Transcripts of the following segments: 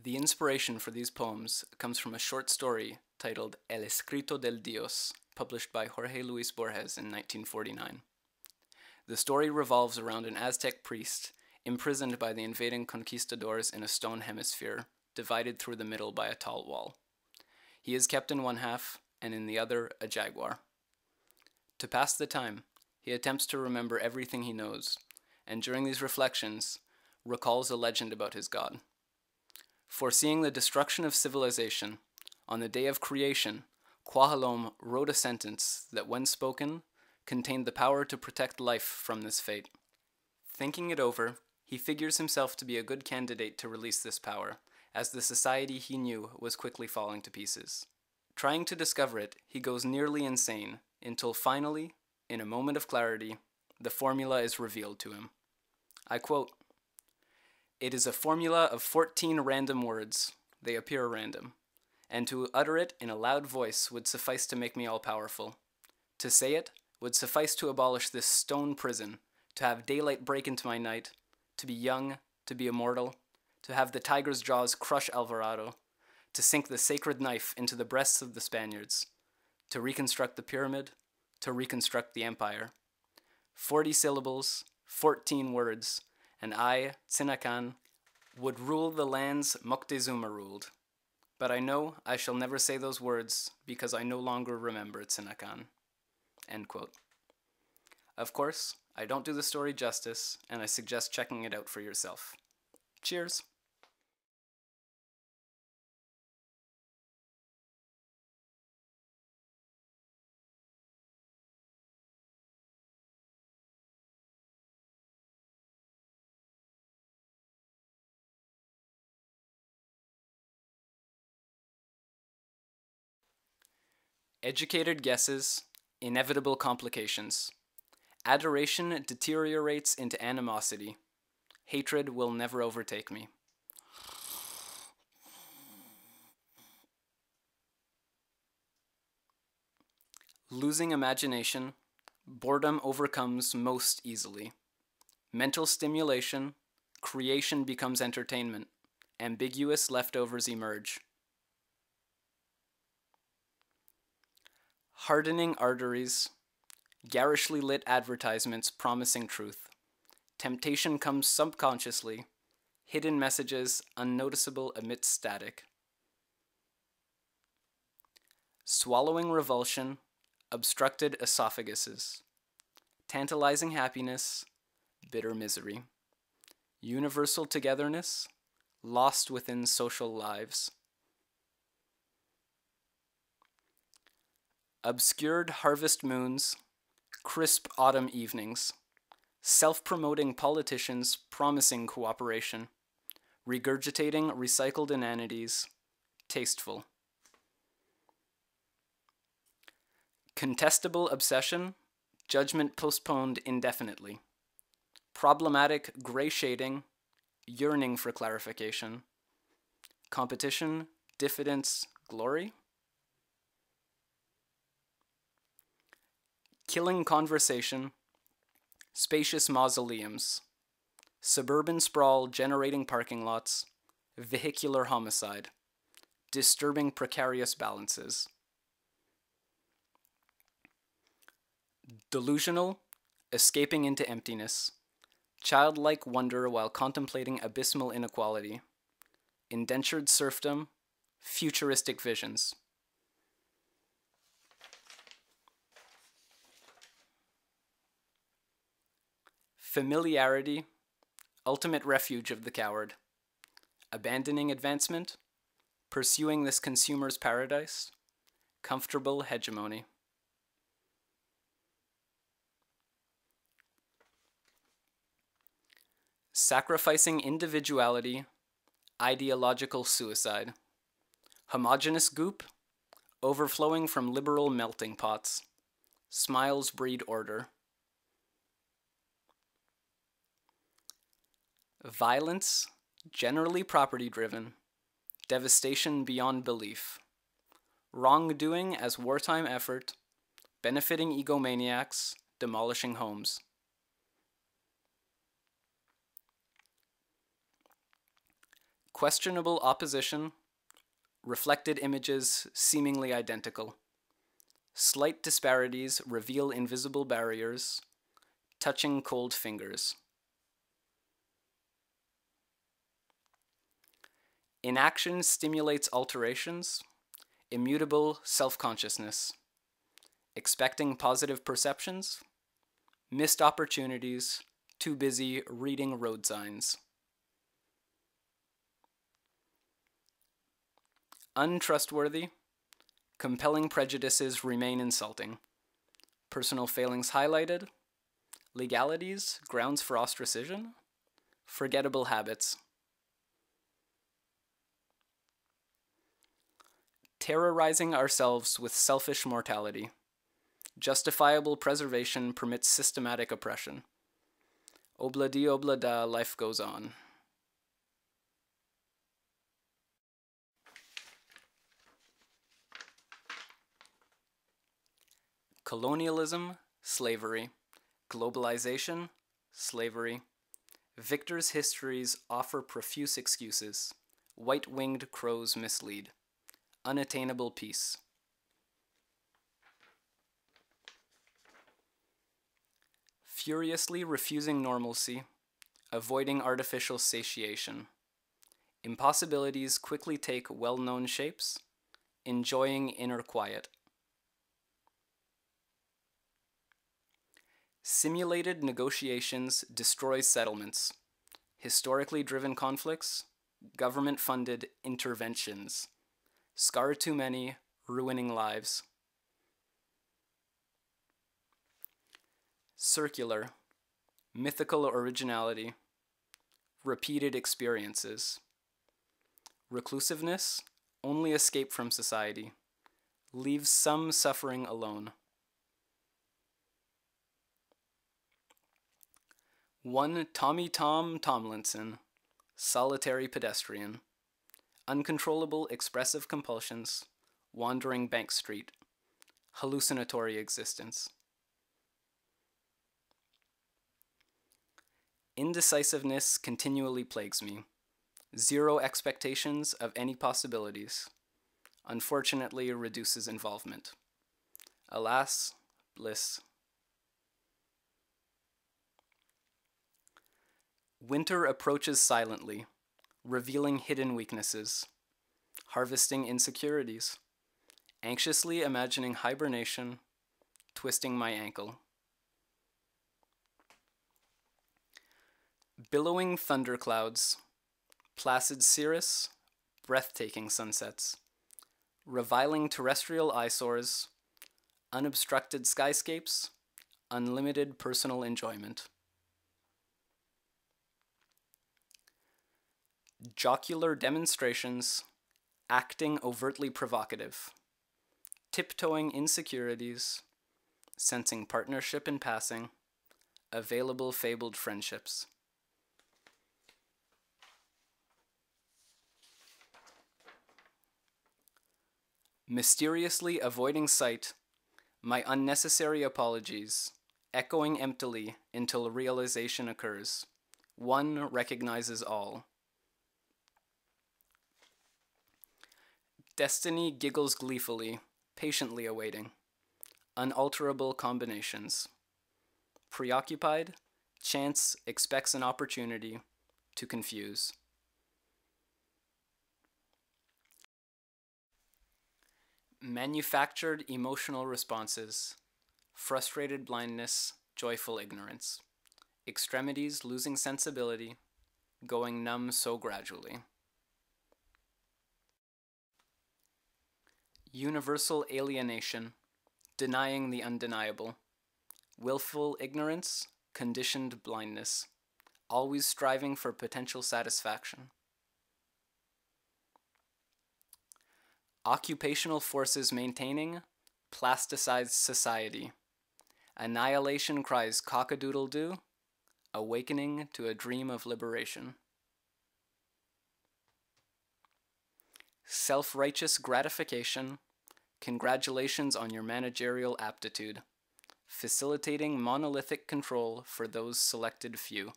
The inspiration for these poems comes from a short story titled El Escrito del Dios, published by Jorge Luis Borges in 1949. The story revolves around an Aztec priest imprisoned by the invading conquistadors in a stone hemisphere, divided through the middle by a tall wall. He is kept in one half, and in the other a jaguar. To pass the time, he attempts to remember everything he knows, and during these reflections, recalls a legend about his god. Foreseeing the destruction of civilization, on the day of creation, Quahalom wrote a sentence that, when spoken, contained the power to protect life from this fate. Thinking it over, he figures himself to be a good candidate to release this power, as the society he knew was quickly falling to pieces. Trying to discover it, he goes nearly insane, until finally, in a moment of clarity, the formula is revealed to him. I quote, "It is a formula of 14 random words. They appear random. And to utter it in a loud voice would suffice to make me all-powerful. To say it would suffice to abolish this stone prison, to have daylight break into my night, to be young, to be immortal, to have the tiger's jaws crush Alvarado, to sink the sacred knife into the breasts of the Spaniards, to reconstruct the pyramid, to reconstruct the empire. 40 syllables, 14 words, and I, Tsinakan, would rule the lands Moctezuma ruled. But I know I shall never say those words because I no longer remember Tsinakan." End quote. Of course, I don't do the story justice, and I suggest checking it out for yourself. Cheers! Educated guesses, inevitable complications. Adoration deteriorates into animosity. Hatred will never overtake me. Losing imagination, boredom overcomes most easily. Mental stimulation, creation becomes entertainment. Ambiguous leftovers emerge. Hardening arteries, garishly lit advertisements promising truth. Temptation comes subconsciously, hidden messages unnoticeable amidst static. Swallowing revulsion, obstructed esophaguses. Tantalizing happiness, bitter misery. Universal togetherness, lost within social lives. Obscured harvest moons, crisp autumn evenings, self-promoting politicians promising cooperation, regurgitating recycled inanities, tasteful. Contestable obsession, judgment postponed indefinitely. Problematic gray shading, yearning for clarification. Competition, diffidence, glory. Killing conversation, spacious mausoleums, suburban sprawl generating parking lots, vehicular homicide, disturbing precarious balances. Delusional, escaping into emptiness, childlike wonder while contemplating abysmal inequality, indentured serfdom, futuristic visions. Familiarity, ultimate refuge of the coward. Abandoning advancement, pursuing this consumer's paradise, comfortable hegemony. Sacrificing individuality, ideological suicide. Homogeneous goop, overflowing from liberal melting pots. Smiles breed order. Violence, generally property-driven. Devastation beyond belief. Wrongdoing as wartime effort. Benefiting egomaniacs, demolishing homes. Questionable opposition, reflected images seemingly identical. Slight disparities reveal invisible barriers, touching cold fingers. Inaction stimulates alterations, immutable self-consciousness. Expecting positive perceptions, missed opportunities, too busy reading road signs. Untrustworthy, compelling prejudices remain insulting. Personal failings highlighted, legalities, grounds for ostracism, forgettable habits. Terrorizing ourselves with selfish mortality. Justifiable preservation permits systematic oppression. Obla-di obla-da, life goes on. Colonialism, slavery. Globalization, slavery. Victors' histories offer profuse excuses. White-winged crows mislead. Unattainable peace. Furiously refusing normalcy, avoiding artificial satiation. Impossibilities quickly take well-known shapes, enjoying inner quiet. Simulated negotiations destroy settlements, historically driven conflicts, government-funded interventions, scar too many, ruining lives. Circular, mythical originality, repeated experiences. Reclusiveness, only escape from society, leaves some suffering alone. One Tommy Tom Tomlinson, solitary pedestrian, uncontrollable expressive compulsions, wandering Bank Street, hallucinatory existence. Indecisiveness continually plagues me. Zero expectations of any possibilities. Unfortunately, reduces involvement. Alas, bliss. Winter approaches silently, revealing hidden weaknesses. Harvesting insecurities. Anxiously imagining hibernation, twisting my ankle. Billowing thunderclouds, placid cirrus, breathtaking sunsets, reviling terrestrial eyesores, unobstructed skyscapes, unlimited personal enjoyment. Jocular demonstrations, acting overtly provocative, tiptoeing insecurities, sensing partnership in passing, available fabled friendships. Mysteriously avoiding sight, my unnecessary apologies, echoing emptily until realization occurs. One recognizes all. Destiny giggles gleefully, patiently awaiting. Unalterable combinations. Preoccupied, chance expects an opportunity to confuse. Manufactured emotional responses. Frustrated blindness, joyful ignorance. Extremities losing sensibility, going numb so gradually. Universal alienation, denying the undeniable. Willful ignorance, conditioned blindness, always striving for potential satisfaction. Occupational forces maintaining, plasticized society. Annihilation cries cock-a-doodle-doo, awakening to a dream of liberation. Self-righteous gratification, congratulations on your managerial aptitude, facilitating monolithic control for those selected few.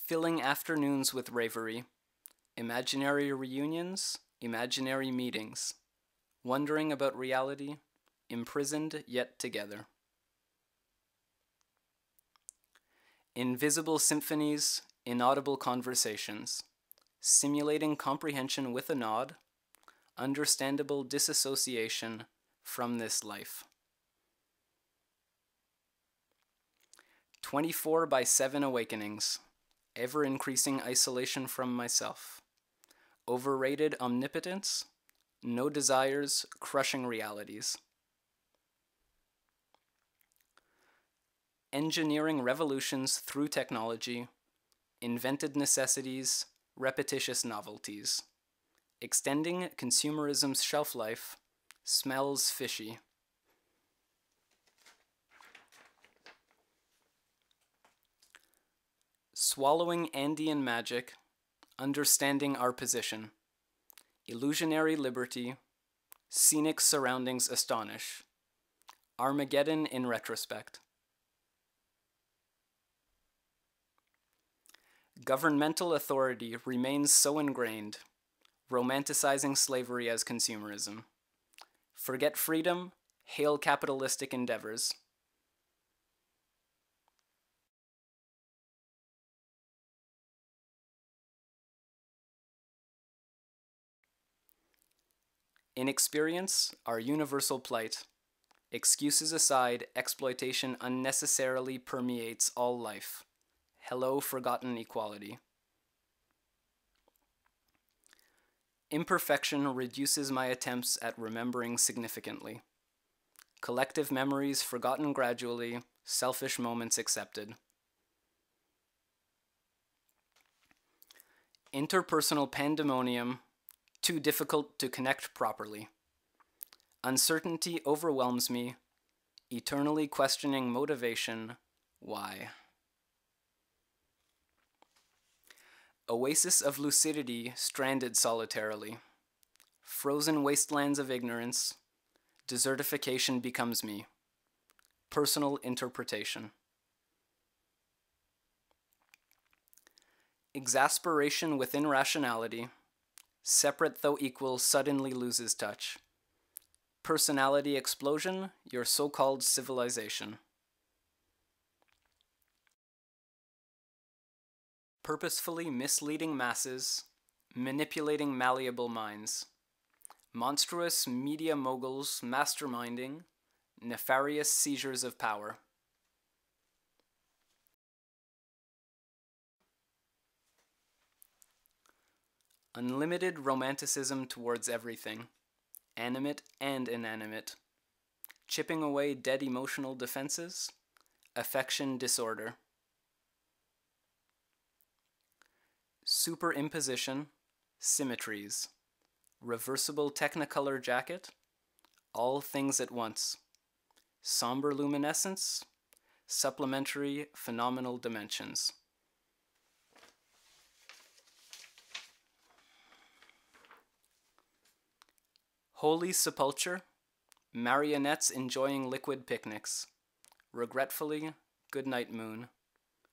filling afternoons with ravery, imaginary reunions, imaginary meetings, wondering about reality, imprisoned yet together. Invisible symphonies, inaudible conversations, simulating comprehension with a nod, understandable disassociation from this life. 24/7 awakenings, ever-increasing isolation from myself, overrated omnipotence, no desires, crushing realities. Engineering revolutions through technology, invented necessities, repetitious novelties, extending consumerism's shelf life, smells fishy. Swallowing Andean magic, understanding our position, illusionary liberty, scenic surroundings astonish, Armageddon in retrospect. Governmental authority remains so ingrained, romanticizing slavery as consumerism. Forget freedom, hail capitalistic endeavors. Inexperience, our universal plight. Excuses aside, exploitation unnecessarily permeates all life. Hello, forgotten equality. Imperfection reduces my attempts at remembering significantly. Collective memories forgotten gradually, selfish moments accepted. Interpersonal pandemonium, too difficult to connect properly. Uncertainty overwhelms me, eternally questioning motivation, why? Oasis of lucidity stranded solitarily. Frozen wastelands of ignorance. Desertification becomes me. Personal interpretation. Exasperation within rationality. Separate though equal suddenly loses touch. Personality explosion, your so-called civilization. Purposefully misleading masses, manipulating malleable minds, monstrous media moguls masterminding, nefarious seizures of power. Unlimited romanticism towards everything, animate and inanimate, chipping away dead emotional defenses, affection disorder. Superimposition, symmetries, reversible technicolor jacket, all things at once, somber luminescence, supplementary phenomenal dimensions. Holy sepulture, marionettes enjoying liquid picnics, regretfully, goodnight moon,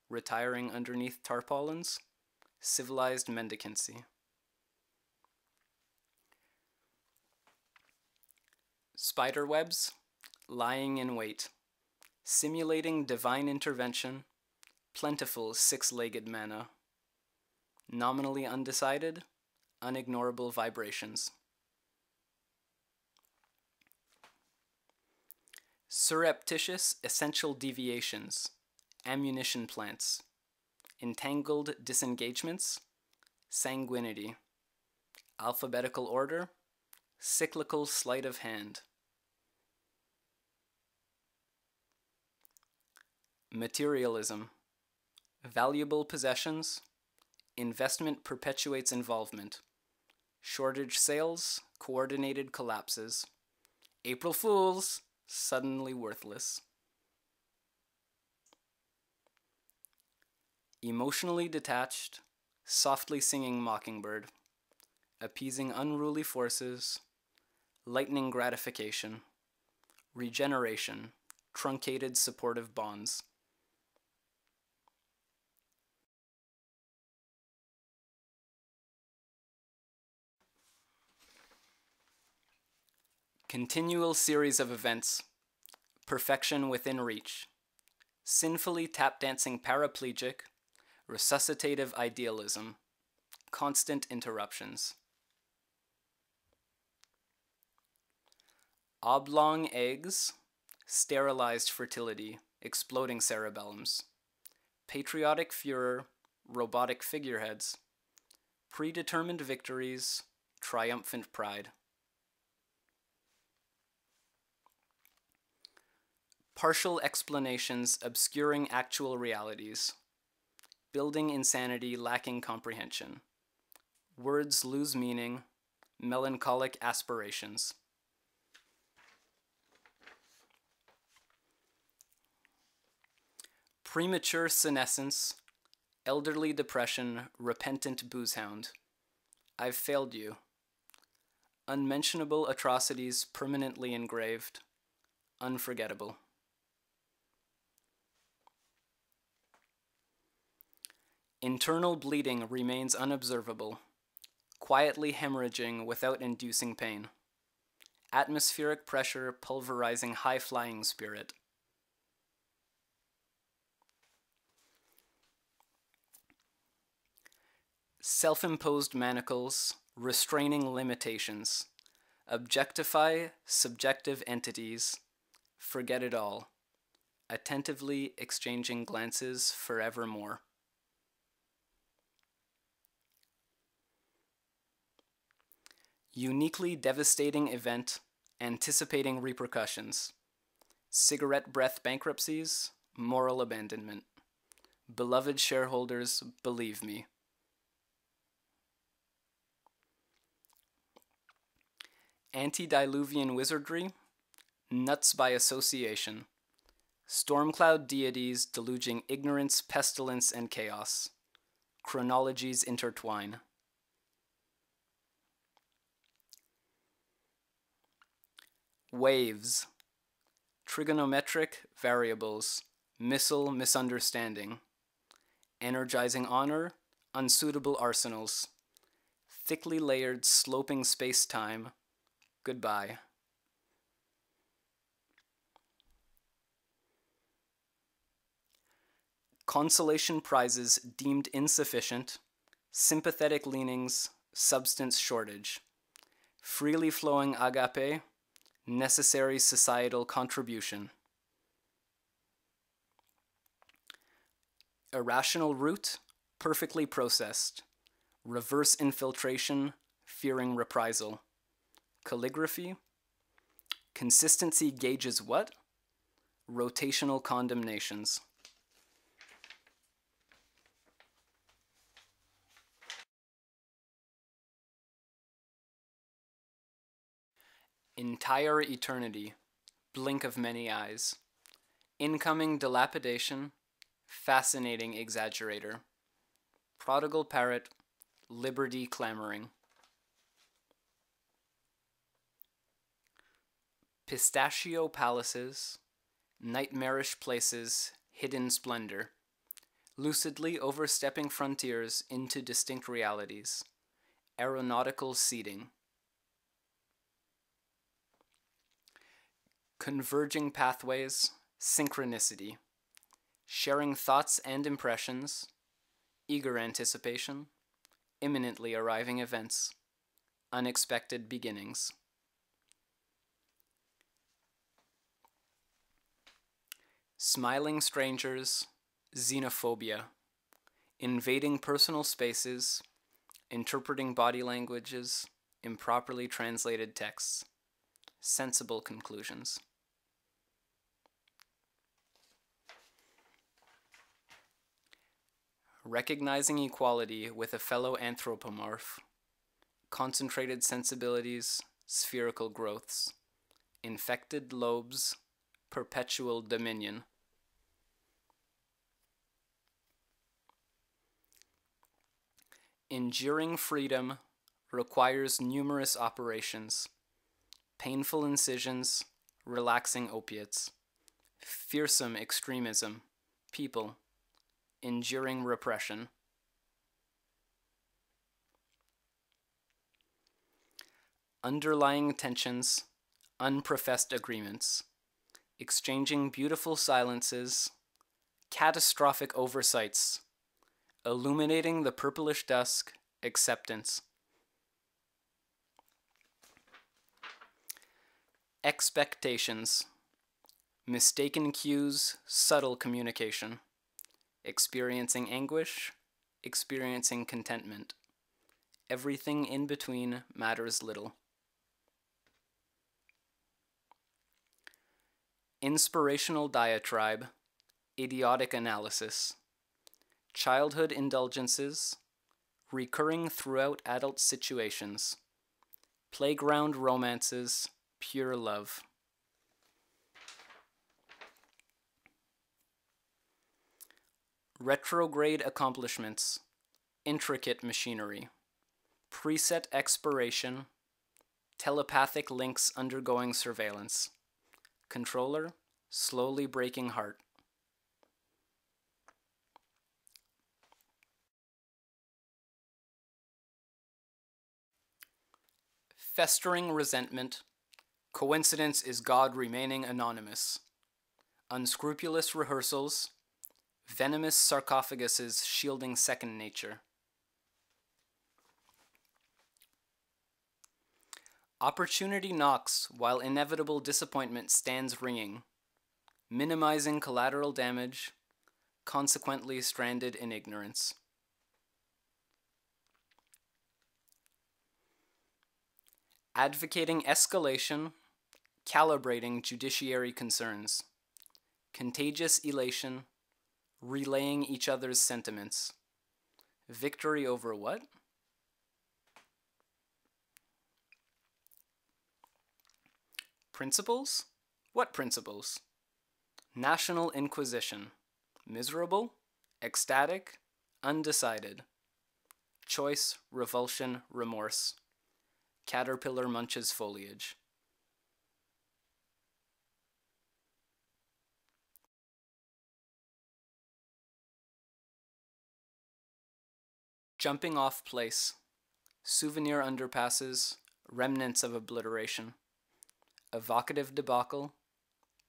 retiring underneath tarpaulins, civilized mendicancy. Spiderwebs, lying in wait, simulating divine intervention, plentiful six-legged manna, nominally undecided, unignorable vibrations. Surreptitious essential deviations, ammunition plants, entangled disengagements, sanguinity, alphabetical order, cyclical sleight of hand. Materialism, valuable possessions, investment perpetuates involvement, shortage sales, coordinated collapses, April Fools, suddenly worthless. Emotionally detached, softly singing mockingbird, appeasing unruly forces, lightning gratification, regeneration, truncated supportive bonds. Continual series of events. Perfection within reach. Sinfully tap-dancing paraplegic. Resuscitative idealism. Constant interruptions. Oblong eggs. Sterilized fertility. Exploding cerebellums. Patriotic furor. Robotic figureheads. Predetermined victories. Triumphant pride. Partial explanations obscuring actual realities. Building insanity lacking comprehension. Words lose meaning. Melancholic aspirations. Premature senescence. Elderly depression. Repentant boozehound. I've failed you. Unmentionable atrocities permanently engraved. Unforgettable. Internal bleeding remains unobservable, quietly hemorrhaging without inducing pain. Atmospheric pressure pulverizing high-flying spirit. Self-imposed manacles, restraining limitations. Objectify subjective entities. Forget it all. Attentively exchanging glances forevermore. Uniquely devastating event, anticipating repercussions. Cigarette breath bankruptcies, moral abandonment. Beloved shareholders, believe me. Antediluvian wizardry, nuts by association. Storm cloud deities deluging ignorance, pestilence, and chaos. Chronologies intertwine. Waves. Trigonometric variables. Missile misunderstanding. Energizing honor. Unsuitable arsenals. Thickly layered sloping space-time. Goodbye. Consolation prizes deemed insufficient. Sympathetic leanings. Substance shortage. Freely flowing agape. Necessary societal contribution. Irrational root, perfectly processed. Reverse infiltration, fearing reprisal. Calligraphy. Consistency gauges what? Rotational condemnations. Entire eternity, blink of many eyes. Incoming dilapidation, fascinating exaggerator. Prodigal parrot, liberty clamoring. Pistachio palaces, nightmarish places, hidden splendor. Lucidly overstepping frontiers into distinct realities. Aeronautical seeding. Converging pathways, synchronicity. Sharing thoughts and impressions. Eager anticipation. Imminently arriving events. Unexpected beginnings. Smiling strangers, xenophobia. Invading personal spaces. Interpreting body languages. Improperly translated texts. Sensible conclusions. Recognizing equality with a fellow anthropomorph. Concentrated sensibilities, spherical growths. Infected lobes, perpetual dominion. Enduring freedom requires numerous operations. Painful incisions, relaxing opiates. Fearsome extremism, people. Enduring repression. Underlying tensions, unprofessed agreements, exchanging beautiful silences, catastrophic oversights, illuminating the purplish dusk, acceptance. Expectations, mistaken cues, subtle communication, experiencing anguish, experiencing contentment. Everything in between matters little. Inspirational diatribe, idiotic analysis, childhood indulgences, recurring throughout adult situations, playground romances, pure love. Retrograde accomplishments, intricate machinery, preset expiration, telepathic links undergoing surveillance, controller, slowly breaking heart. Festering resentment, coincidence is God remaining anonymous, unscrupulous rehearsals, venomous sarcophaguses shielding second nature. Opportunity knocks while inevitable disappointment stands ringing, minimizing collateral damage, consequently stranded in ignorance. Advocating escalation, calibrating judiciary concerns, contagious elation, relaying each other's sentiments. Victory over what? Principles? What principles? National Inquisition. Miserable, ecstatic, undecided. Choice, revulsion, remorse. Caterpillar munches foliage. Jumping off place. Souvenir underpasses, remnants of obliteration. Evocative debacle.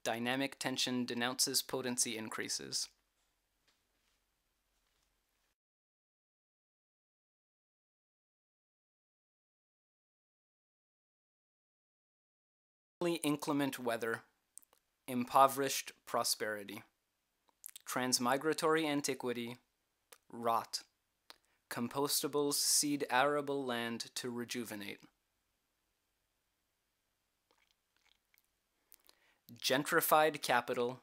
Dynamic tension denounces potency increases. Inclement weather, impoverished prosperity, transmigratory antiquity, rot, compostables seed arable land to rejuvenate. Gentrified capital,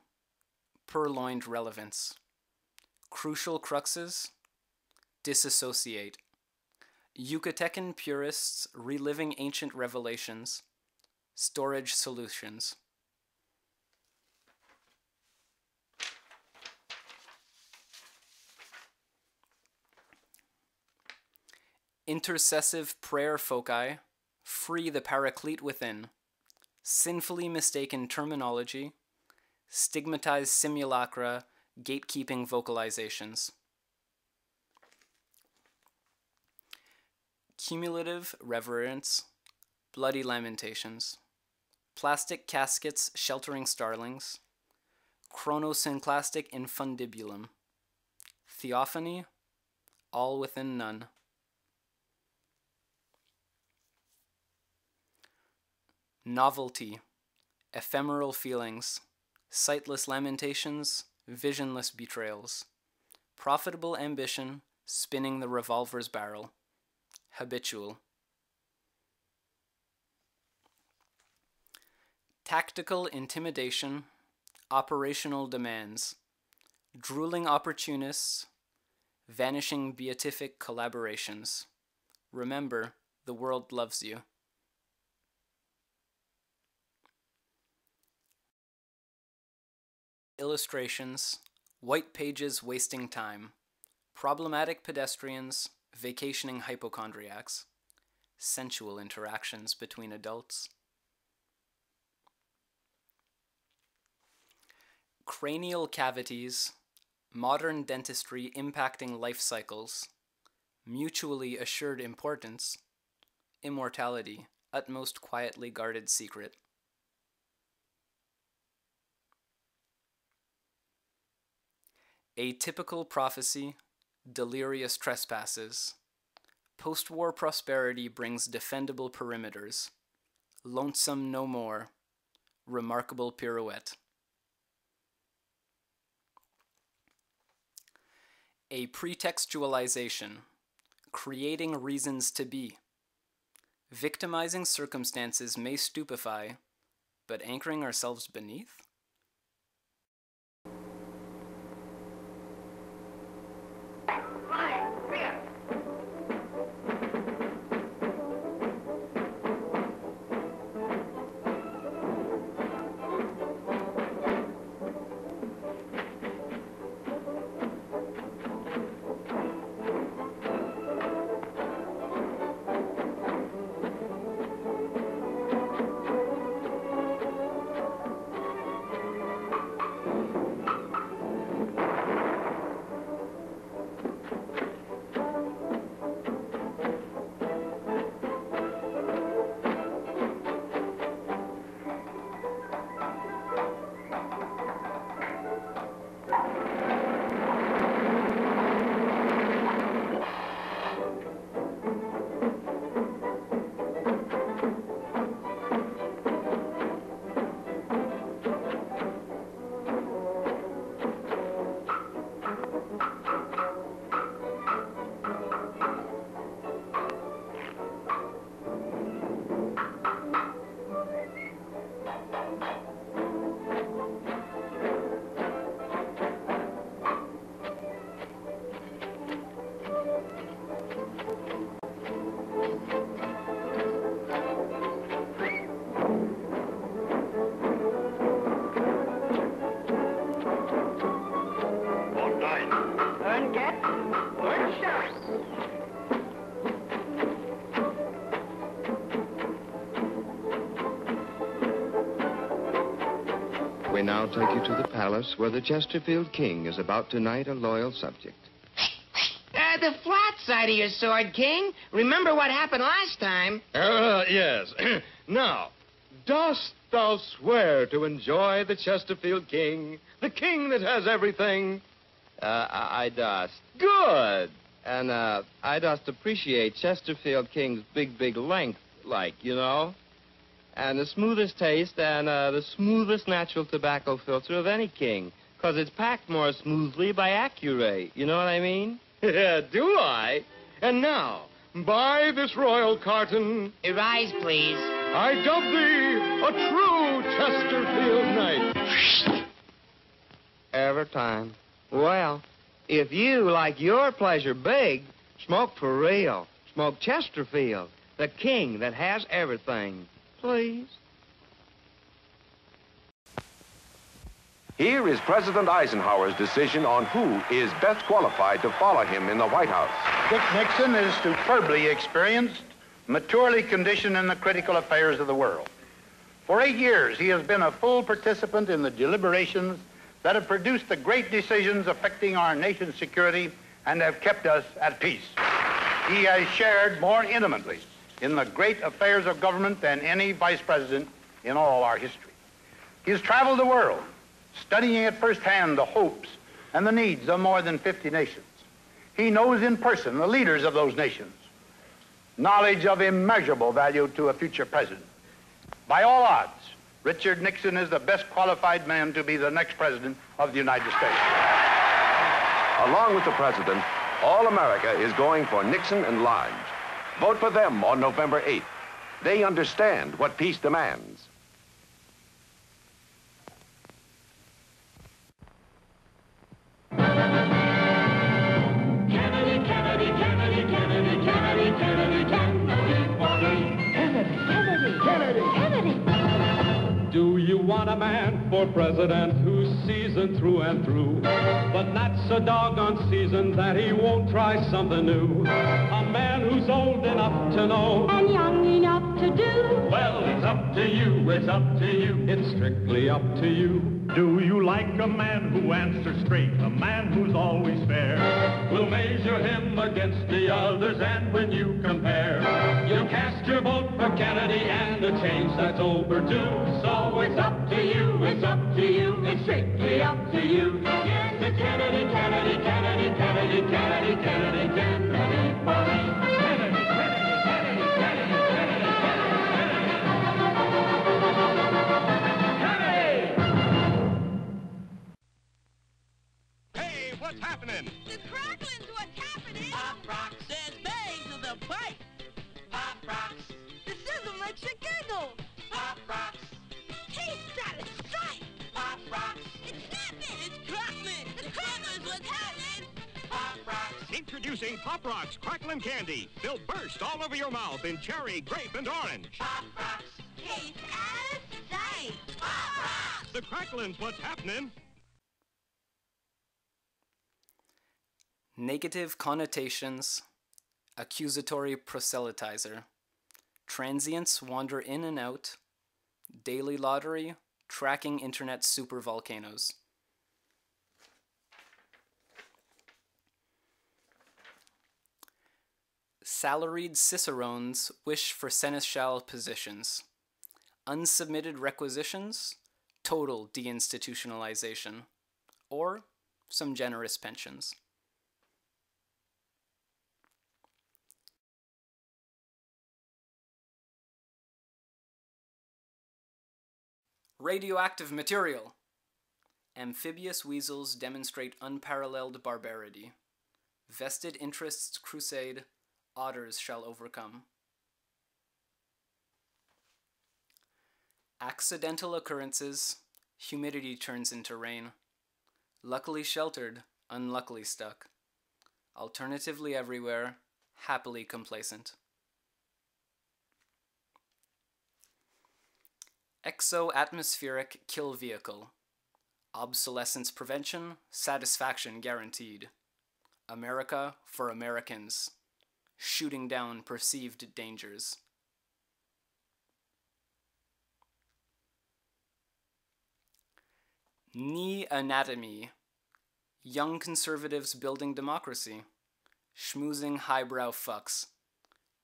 purloined relevance, crucial cruxes, disassociate, Yucatecan purists reliving ancient revelations, storage solutions. Intercessive prayer foci, free the paraclete within, sinfully mistaken terminology, stigmatized simulacra, gatekeeping vocalizations. Cumulative reverence, bloody lamentations, plastic caskets sheltering starlings, chronosynclastic infundibulum, theophany, all within none. Novelty, ephemeral feelings, sightless lamentations, visionless betrayals, profitable ambition, spinning the revolver's barrel, habitual. Tactical intimidation, operational demands, drooling opportunists, vanishing beatific collaborations. Remember, the world loves you. Illustrations, white pages wasting time, problematic pedestrians, vacationing hypochondriacs, sensual interactions between adults. Cranial cavities, modern dentistry impacting life cycles, mutually assured importance, immortality, utmost quietly guarded secret. Atypical prophecy, delirious trespasses. Post-war prosperity brings defendable perimeters. Lonesome no more. Remarkable pirouette. A pretextualization, creating reasons to be. Victimizing circumstances may stupefy, but anchoring ourselves beneath? We now take you to the palace where the Chesterfield king is about to knight a loyal subject. The flat side of your sword, King. Remember what happened last time? Yes. Now, dost thou swear to enjoy the Chesterfield king, the king that has everything? I dost. Good. And, I dost appreciate Chesterfield king's big length, like, you know? And the smoothest taste and, the smoothest natural tobacco filter of any king. 'Cause it's packed more smoothly by Accurate. You know what I mean? Yeah, do I? And now, by this royal carton, Rise, please. I dub thee a true Chesterfield knight. Every time. Well, if you like your pleasure big, smoke for real. Smoke Chesterfield, the king that has everything. Please. Here is President Eisenhower's decision on who is best qualified to follow him in the White House. Dick Nixon is superbly experienced, maturely conditioned in the critical affairs of the world. For 8 years, he has been a full participant in the deliberations that have produced the great decisions affecting our nation's security and have kept us at peace. He has shared more intimately in the great affairs of government than any vice president in all our history. He has traveled the world, studying at firsthand the hopes and the needs of more than 50 nations. He knows in person the leaders of those nations, knowledge of immeasurable value to a future president. By all odds, Richard Nixon is the best qualified man to be the next president of the United States. Along with the president, all America is going for Nixon and Lodge. Vote for them on November 8th. They understand what peace demands. Do you want a man for president who's seasoned through and through, but not so doggone seasoned that he won't try something new? A man who's old enough to know and young enough to do. Well, it's up to you, it's up to you, it's strictly up to you. Do you like a man who answers straight, a man who's always fair? We'll measure him against the others, and when you compare, you'll cast your vote for Kennedy and a change that's overdue. So it's up to you, it's up to you, it's strictly up to you. Yes. The Kennedy, Kennedy, Kennedy, Kennedy, Kennedy, Kennedy, Kennedy for me. Kennedy, Kennedy, Kennedy, Kennedy, Kennedy, Kennedy, Kennedy! Hey, what's happening? The crackling's what's happening. Pop rocks. There's bang to the pipe. Pop rocks. The sizzle makes you giggle. Pop rocks. Taste that, it's straight. Pop rocks. It's snapping. It's crackling. The crackling's what's happening. Pop rocks. Introducing Pop Rocks Cracklin' Candy. They'll burst all over your mouth in cherry, grape, and orange. Pop rocks. Taste out of sight. Pop rocks. The Cracklin's what's happening. Negative connotations, accusatory proselytizer, transients wander in and out, daily lottery, tracking internet supervolcanoes. Salaried cicerones wish for seneschal positions. Unsubmitted requisitions, total deinstitutionalization, or some generous pensions. Radioactive material. Amphibious weasels demonstrate unparalleled barbarity. Vested interests crusade, otters shall overcome. Accidental occurrences, humidity turns into rain. Luckily sheltered, unluckily stuck. Alternatively everywhere, happily complacent. Exo-atmospheric kill vehicle. Obsolescence prevention, satisfaction guaranteed. America for Americans. Shooting down perceived dangers. Knee anatomy. Young conservatives building democracy. Schmoozing highbrow fucks.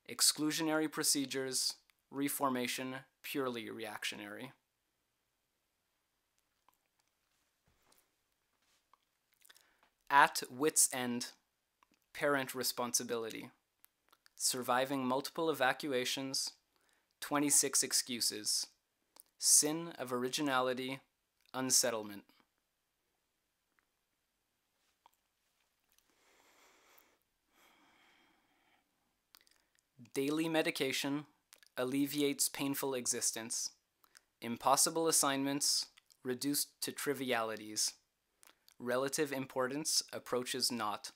Exclusionary procedures. Reformation purely reactionary. At wit's end. Parent responsibility. Surviving multiple evacuations. 26 excuses. Sin of originality. Unsettlement. Daily medication alleviates painful existence. Impossible assignments reduced to trivialities. Relative importance approaches naught.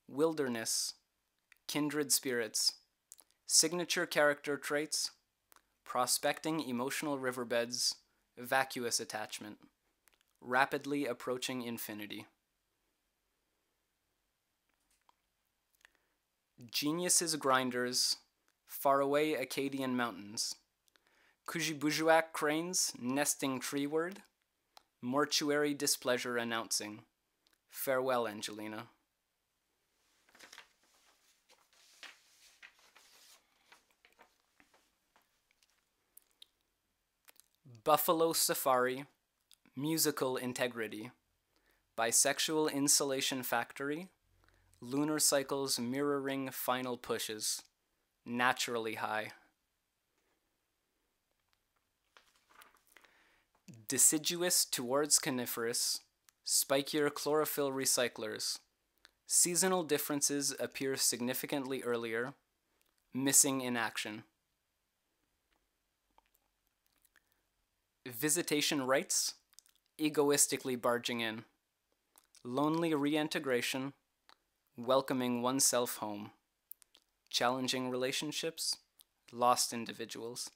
Wilderness, kindred spirits, signature character traits, prospecting emotional riverbeds, vacuous attachment, rapidly approaching infinity. Geniuses grinders, faraway Acadian mountains, Kujibujuak cranes nesting treeward, mortuary displeasure announcing, farewell Angelina. Buffalo Safari, musical integrity, bisexual insulation factory, lunar cycles mirroring final pushes, naturally high. Deciduous towards coniferous, spikier chlorophyll recyclers. Seasonal differences appear significantly earlier, missing in action. Visitation rights, egoistically barging in. Lonely reintegration, welcoming oneself home. Challenging relationships, lost individuals.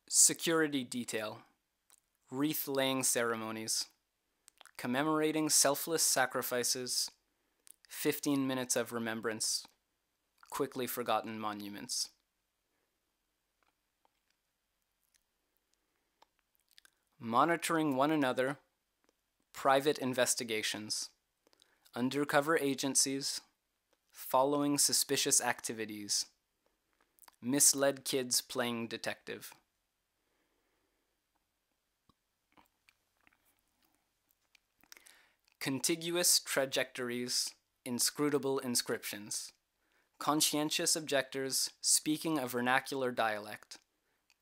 Security detail, wreath-laying ceremonies, commemorating selfless sacrifices, 15 minutes of remembrance, quickly forgotten monuments. Monitoring one another, private investigations, undercover agencies, following suspicious activities, misled kids playing detective. Contiguous trajectories, inscrutable inscriptions. Conscientious objectors speaking a vernacular dialect.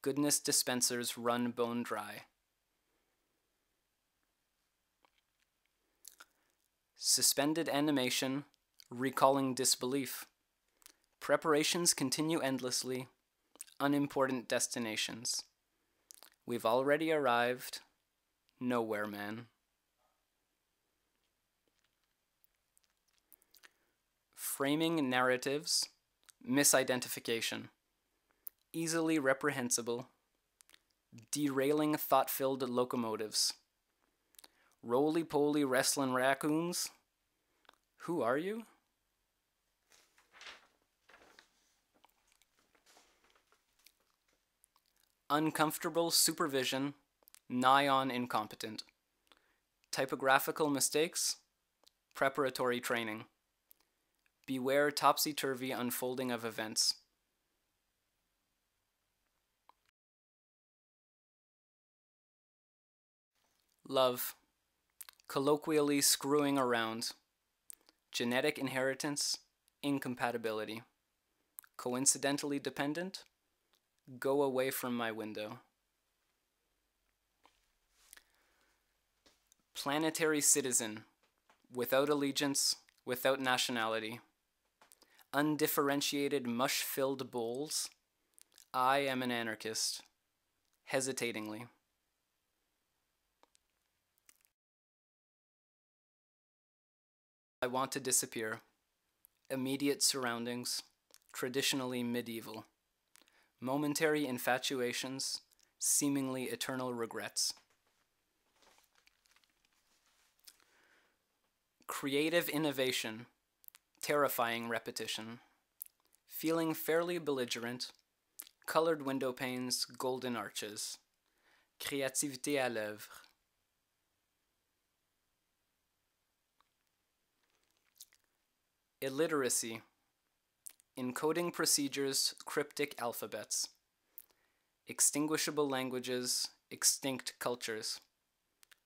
Goodness dispensers run bone dry. Suspended animation, recalling disbelief. Preparations continue endlessly. Unimportant destinations. We've already arrived. Nowhere, man. Framing narratives, misidentification. Easily reprehensible. Derailing thought-filled locomotives. Roly-poly wrestling raccoons. Who are you? Uncomfortable supervision, nigh on incompetent. Typographical mistakes, preparatory training. Beware topsy-turvy unfolding of events. Love, colloquially screwing around. Genetic inheritance, incompatibility. Coincidentally dependent, go away from my window. Planetary citizen, without allegiance, without nationality. Undifferentiated mush-filled bowls. I am an anarchist. Hesitatingly. I want to disappear. Immediate surroundings. Traditionally medieval. Momentary infatuations. Seemingly eternal regrets. Creative innovation. Terrifying repetition. Feeling fairly belligerent. Colored window panes, golden arches. Créativité à l'œuvre. Illiteracy. Encoding procedures, cryptic alphabets. Extinguishable languages, extinct cultures.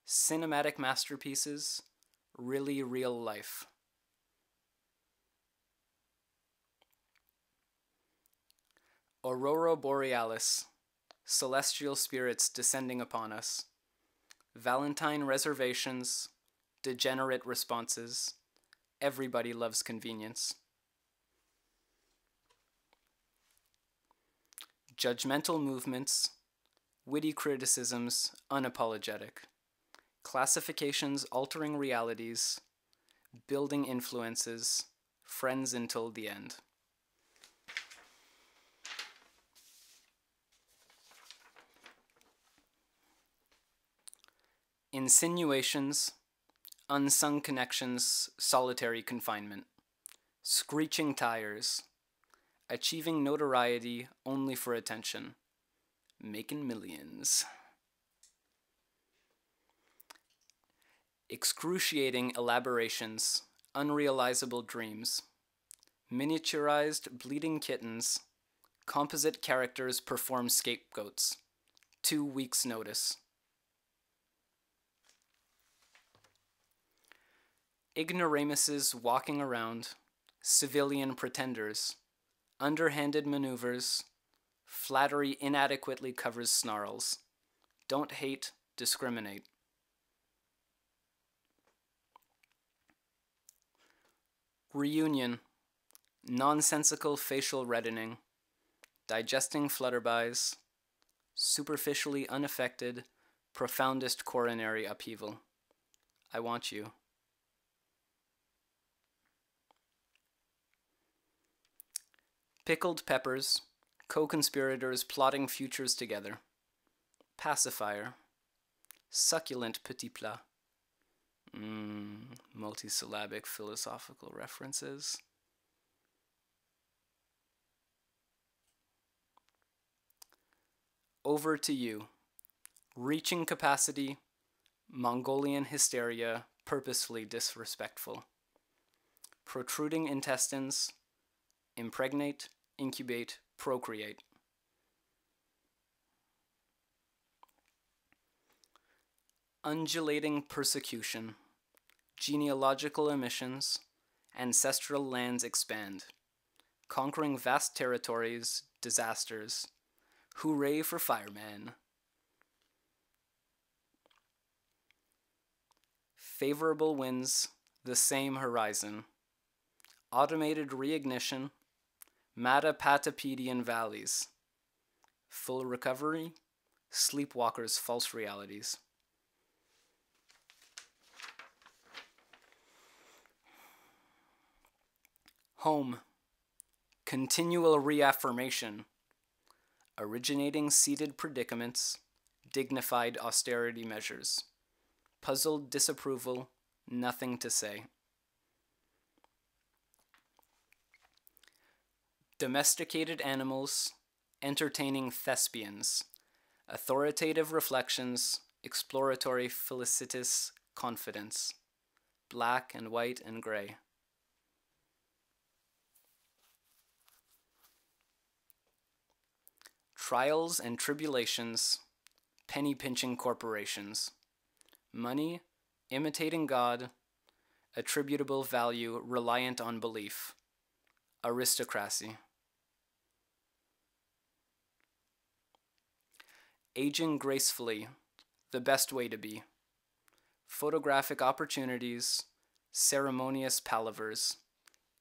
Cinematic masterpieces, really real life. Aurora borealis, celestial spirits descending upon us. Valentine reservations, degenerate responses. Everybody loves convenience. Judgmental movements, witty criticisms, unapologetic. Classifications altering realities, building influences, friends until the end. Insinuations, unsung connections, solitary confinement. Screeching tires, achieving notoriety only for attention. Making millions. Excruciating elaborations, unrealizable dreams. Miniaturized bleeding kittens. Composite characters perform scapegoats. 2 weeks' notice. Ignoramuses walking around. Civilian pretenders. Underhanded maneuvers. Flattery inadequately covers snarls. Don't hate, discriminate. Reunion. Nonsensical facial reddening. Digesting flutterbys. Superficially unaffected, profoundest coronary upheaval. I want you. Pickled peppers, co-conspirators plotting futures together. Pacifier. Succulent petit plat. Multisyllabic philosophical references. Over to you. Reaching capacity. Mongolian hysteria, purposefully disrespectful. Protruding intestines. Impregnate, incubate, procreate. Undulating persecution, genealogical emissions, ancestral lands expand, conquering vast territories, disasters. Hooray for fireman. Favorable winds, the same horizon. Automated reignition, Matapatapedian valleys. Full recovery, sleepwalkers' false realities. Home, continual reaffirmation, originating seated predicaments, dignified austerity measures, puzzled disapproval, nothing to say. Domesticated animals, entertaining thespians, authoritative reflections, exploratory felicitous confidence, black and white and gray. Trials and tribulations, penny-pinching corporations, money, imitating God, attributable value reliant on belief, aristocracy. Aging gracefully, the best way to be. Photographic opportunities, ceremonious palavers,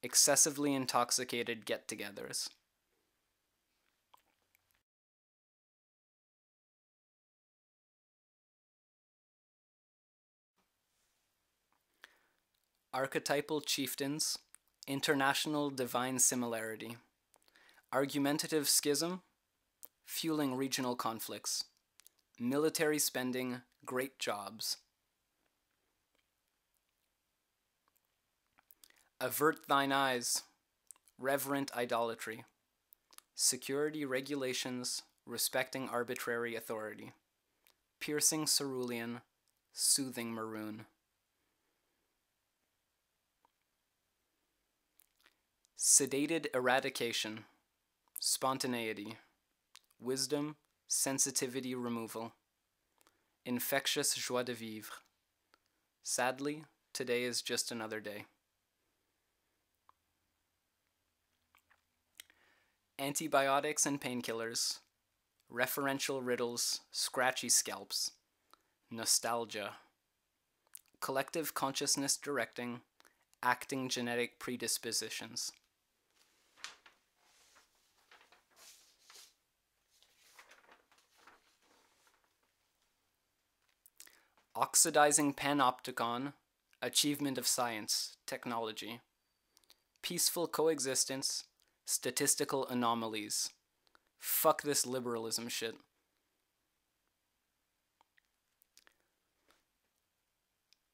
excessively intoxicated get-togethers. Archetypal chieftains, international divine similarity, argumentative schism, fueling regional conflicts, military spending, great jobs. Avert thine eyes, reverent idolatry, security regulations, respecting arbitrary authority, piercing cerulean, soothing maroon. Sedated eradication, spontaneity, wisdom, sensitivity removal, infectious joie de vivre. Sadly, today is just another day. Antibiotics and painkillers, referential riddles, scratchy scalps, nostalgia, collective consciousness directing, acting genetic predispositions. Oxidizing panopticon, achievement of science, technology. Peaceful coexistence, statistical anomalies. Fuck this liberalism shit.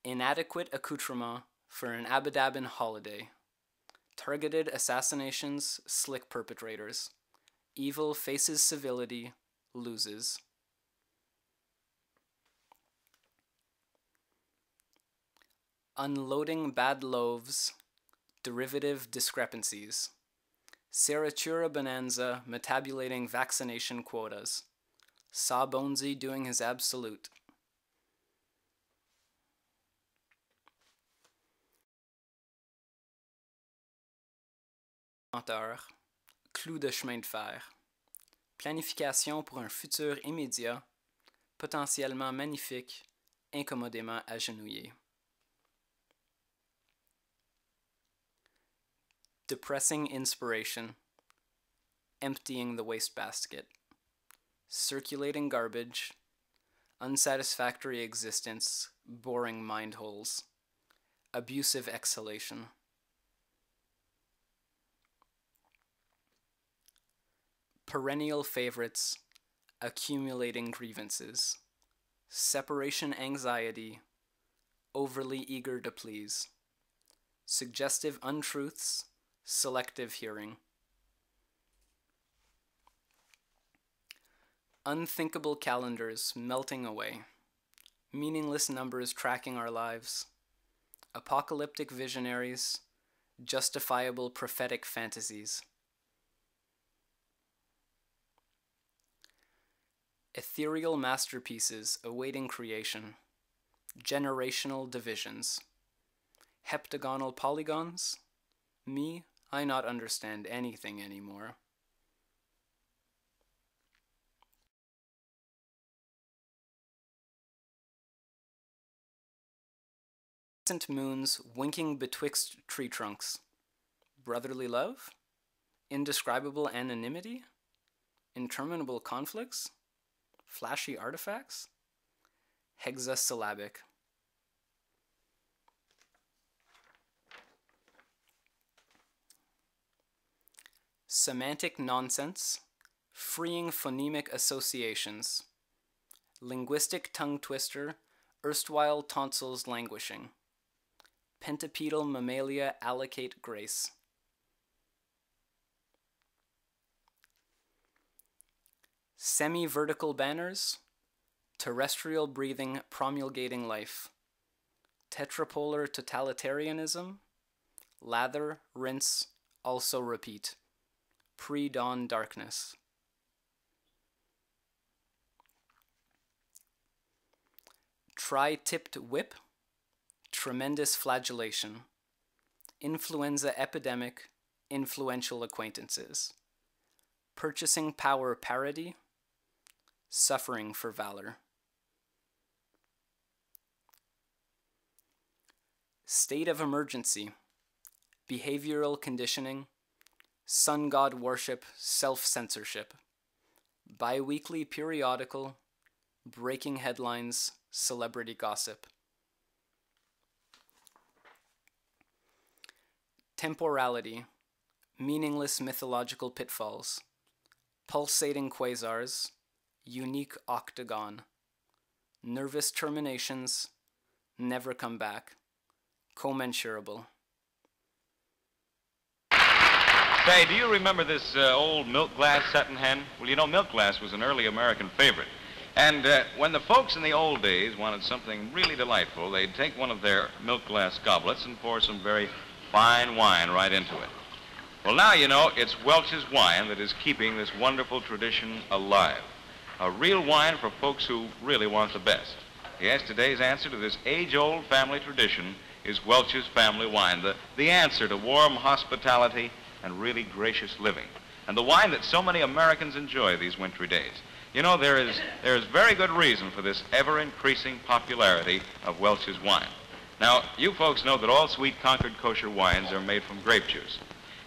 Inadequate accoutrement for an Abbadabban holiday. Targeted assassinations, slick perpetrators. Evil faces civility, loses. Unloading bad loaves, derivative discrepancies. Saratura Bonanza metabulating vaccination quotas. Saw Bonesy doing his absolute. Clou de chemin de fer. Planification pour un futur immédiat, potentiellement magnifique, incommodément agenouillé. Depressing inspiration, emptying the wastebasket, circulating garbage, unsatisfactory existence, boring mind holes, abusive exhalation. Perennial favorites, accumulating grievances, separation anxiety, overly eager to please, suggestive untruths, selective hearing. Unthinkable calendars melting away, meaningless numbers tracking our lives, apocalyptic visionaries, justifiable prophetic fantasies. Ethereal masterpieces awaiting creation. Generational divisions. Heptagonal polygons. Me, I not understand anything anymore. Crescent moons winking betwixt tree trunks. Brotherly love? Indescribable anonymity? Interminable conflicts? Flashy artifacts? Hexasyllabic. Semantic nonsense, freeing phonemic associations. Linguistic tongue twister, erstwhile tonsils languishing. Pentapedal mammalia allocate grace. Semi-vertical banners, terrestrial breathing promulgating life. Tetrapolar totalitarianism, lather, rinse, also repeat. Pre-dawn darkness. Tri-tipped whip, tremendous flagellation. Influenza epidemic, influential acquaintances. Purchasing power parody, suffering for valor. State of emergency, behavioral conditioning, sun god worship, self-censorship. Bi-weekly periodical, breaking headlines, celebrity gossip. Temporality, meaningless mythological pitfalls. Pulsating quasars, unique octagon. Nervous terminations, never come back. Commensurable. Say, do you remember this old milk glass setting hen? Well, you know, milk glass was an early American favorite. And when the folks in the old days wanted something really delightful, they'd take one of their milk glass goblets and pour some very fine wine right into it. Well, now, you know, it's Welch's wine that is keeping this wonderful tradition alive. A real wine for folks who really want the best. Yes, today's answer to this age-old family tradition is Welch's family wine, the answer to warm hospitality and really gracious living, and the wine that so many Americans enjoy these wintry days. You know, there is very good reason for this ever-increasing popularity of Welch's wine. Now, you folks know that all sweet Concord kosher wines are made from grape juice.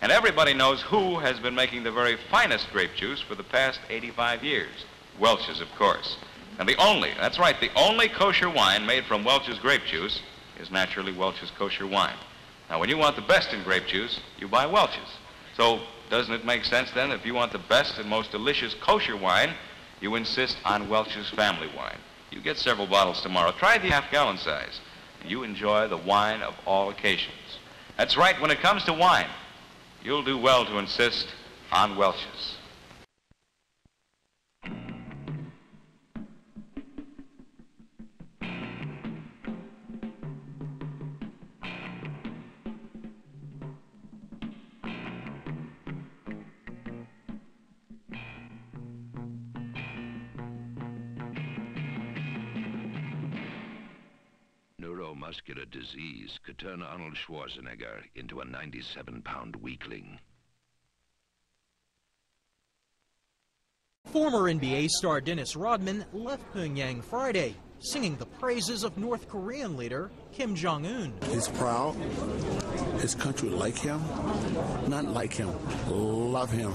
And everybody knows who has been making the very finest grape juice for the past 85 years. Welch's, of course. And that's right, the only kosher wine made from Welch's grape juice is naturally Welch's kosher wine. Now, when you want the best in grape juice, you buy Welch's. So, doesn't it make sense then, if you want the best and most delicious kosher wine, you insist on Welch's family wine? You get several bottles tomorrow. Try the half-gallon size. You enjoy the wine of all occasions. That's right, when it comes to wine, you'll do well to insist on Welch's. Neuromuscular disease could turn Arnold Schwarzenegger into a 97-pound weakling. Former NBA star Dennis Rodman left Pyongyang Friday, singing the praises of North Korean leader Kim Jong-un. He's proud. His country like him, not like him, love him.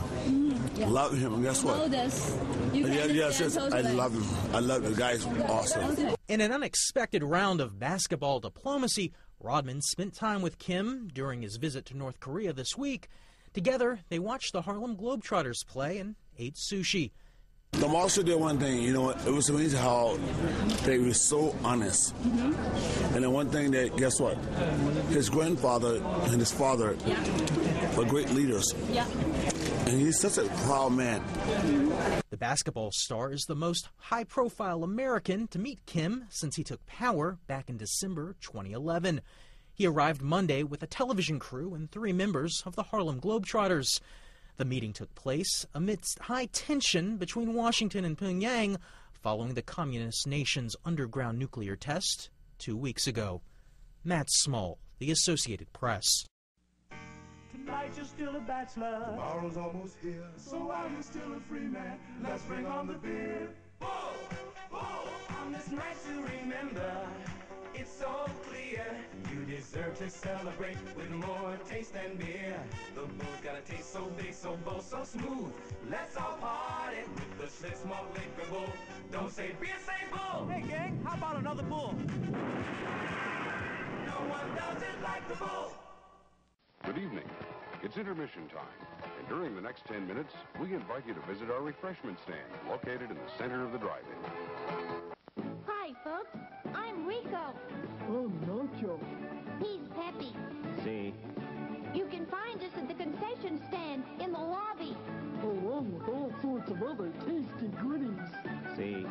Yeah. Love him, and guess what? Yes, I love him. I love the guy. He's awesome. Okay. In an unexpected round of basketball diplomacy, Rodman spent time with Kim during his visit to North Korea this week. Together, they watched the Harlem Globetrotters play and ate sushi. The monster did one thing, you know, it was amazing how they were so honest. And then one thing that, guess what? His grandfather and his father were great leaders. Yeah. And he's such a proud man. The basketball star is the most high-profile American to meet Kim since he took power back in December 2011. He arrived Monday with a television crew and 3 members of the Harlem Globetrotters. The meeting took place amidst high tension between Washington and Pyongyang following the communist nation's underground nuclear test 2 weeks ago. Matt Small, The Associated Press. Tonight you're still a bachelor. Tomorrow's almost here. So while you're still a free man, let's bring on the beer. Whoa, whoa, on this night to remember, it's so clear. You deserve to celebrate with more taste than beer. The booze got a taste so big, so bold, so smooth. Let's all party with the Schlitz malt liquor bull. Don't say beer, say bull. Hey gang, how about another bull? No one does it like the bull. Good evening. It's intermission time, and during the next 10 minutes, we invite you to visit our refreshment stand located in the center of the drive-in. Hi, folks. I'm Rico. Oh, Nacho. He's Peppy. See? You can find us at the concession stand in the lobby. Along with all sorts of other tasty goodies. See?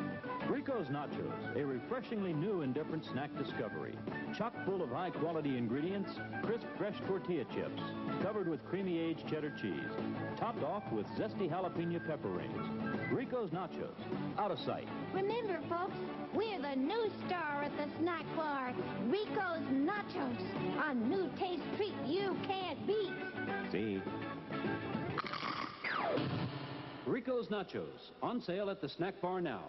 Rico's Nachos, a refreshingly new and different snack discovery. Chock full of high-quality ingredients, crisp, fresh tortilla chips, covered with creamy aged cheddar cheese, topped off with zesty jalapeno pepper rings. Rico's Nachos, out of sight. Remember, folks, we're the new star at the snack bar, Rico's Nachos, a new taste treat you can't beat. See? Rico's Nachos, on sale at the snack bar now.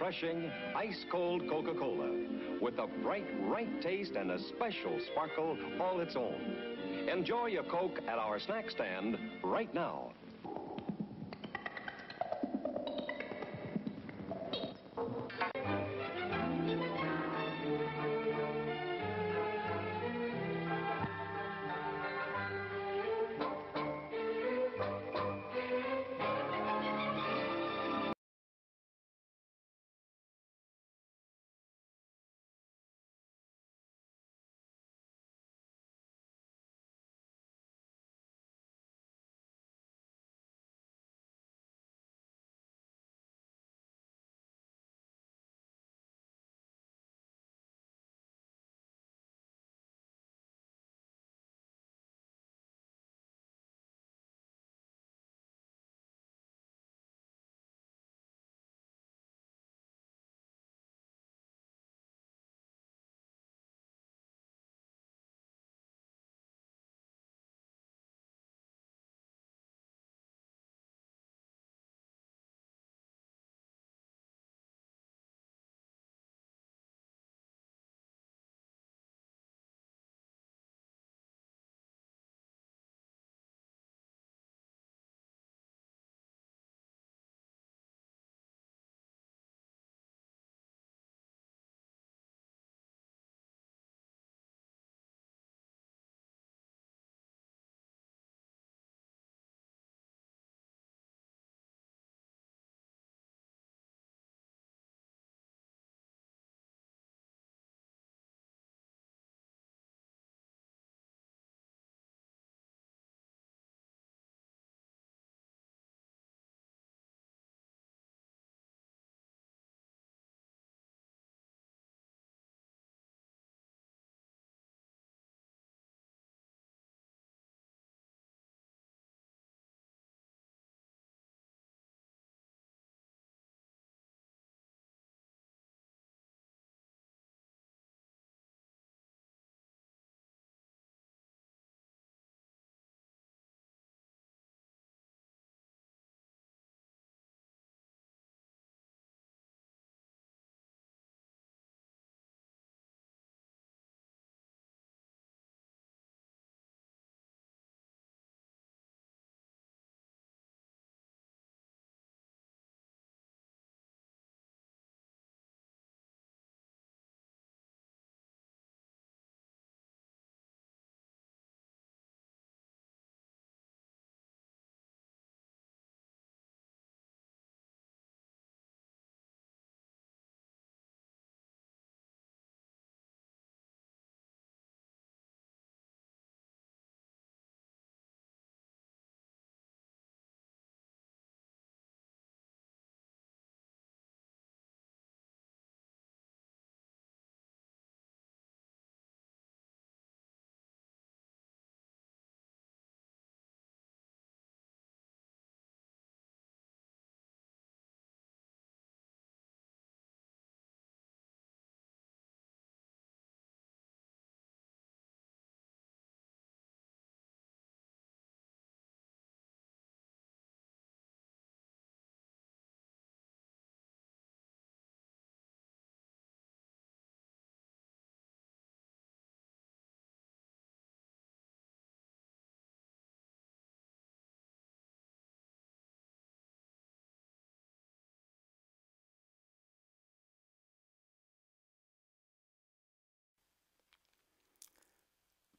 refreshing, ice-cold Coca-Cola with a bright, right taste and a special sparkle all its own. Enjoy your Coke at our snack stand right now.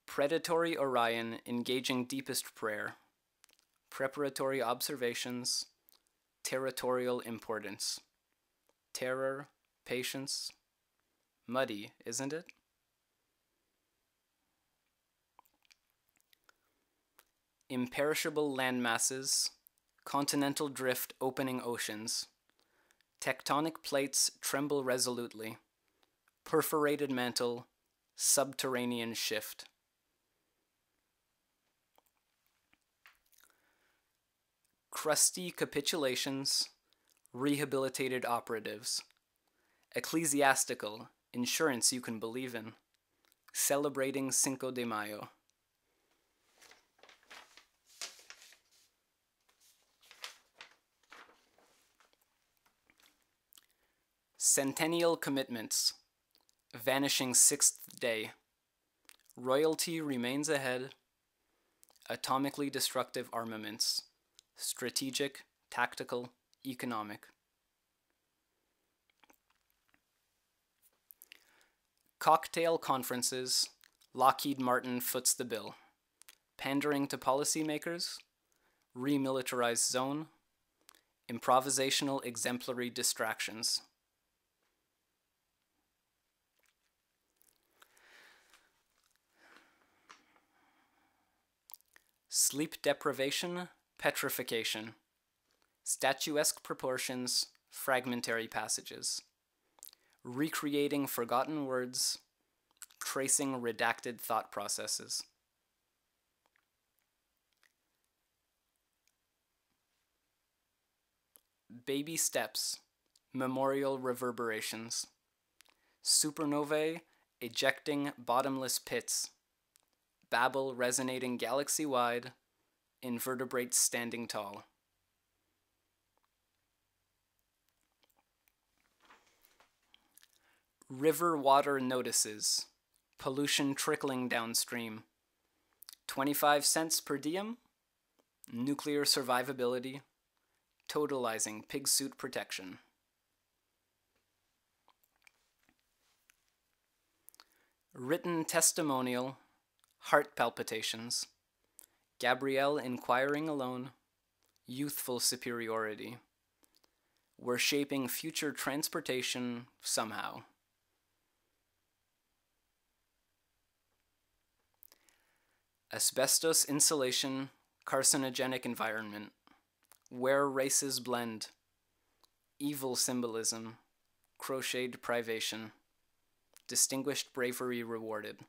Predatory Orion engaging deepest prayer, preparatory observations, territorial importance, terror, patience, muddy, isn't it? Imperishable landmasses, continental drift opening oceans, tectonic plates tremble resolutely, perforated mantle, subterranean shift. Crusty capitulations, rehabilitated operatives, ecclesiastical, insurance you can believe in, celebrating Cinco de Mayo. Centennial commitments. Vanishing sixth day. Royalty remains ahead. Atomically destructive armaments. Strategic, tactical, economic. Cocktail conferences. Lockheed Martin foots the bill. Pandering to policymakers. Remilitarized zone. Improvisational exemplary distractions. Sleep deprivation, petrification. Statuesque proportions, fragmentary passages. Recreating forgotten words, tracing redacted thought processes. Baby steps, memorial reverberations. Supernovae ejecting bottomless pits. Babel resonating galaxy-wide, invertebrates standing tall. River water notices, pollution trickling downstream. 25 cents per diem, nuclear survivability, totalizing pig suit protection. Written testimonial, heart palpitations. Gabrielle inquiring alone, youthful superiority. We're shaping future transportation somehow. Asbestos insulation, carcinogenic environment. Where races blend. Evil symbolism, crocheted privation. Distinguished bravery rewarded.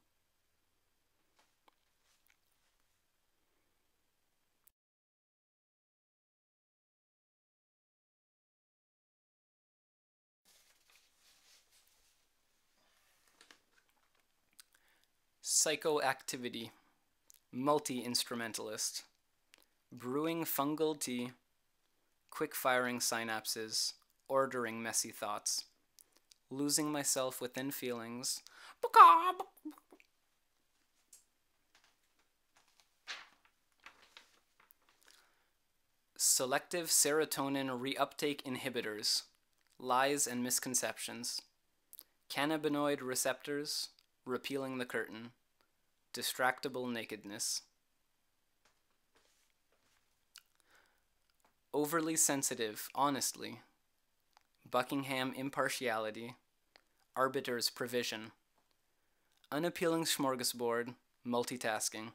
Psychoactivity, multi-instrumentalist. Brewing fungal tea, quick-firing synapses, ordering messy thoughts. Losing myself within feelings. Selective serotonin reuptake inhibitors, lies and misconceptions. Cannabinoid receptors, repealing the curtain. Distractible nakedness. Overly sensitive, honestly. Buckingham impartiality. Arbiter's provision. Unappealing smorgasbord, multitasking.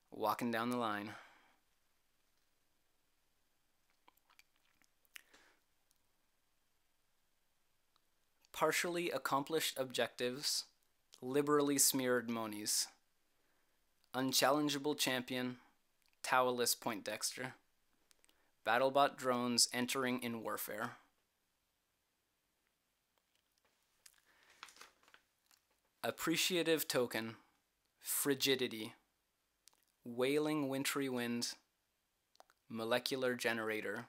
Walking down the line. Partially accomplished objectives, liberally smeared monies. Unchallengeable champion, towelless Poindexter. Battlebot drones entering in warfare. Appreciative token, frigidity. Wailing wintry wind, molecular generator.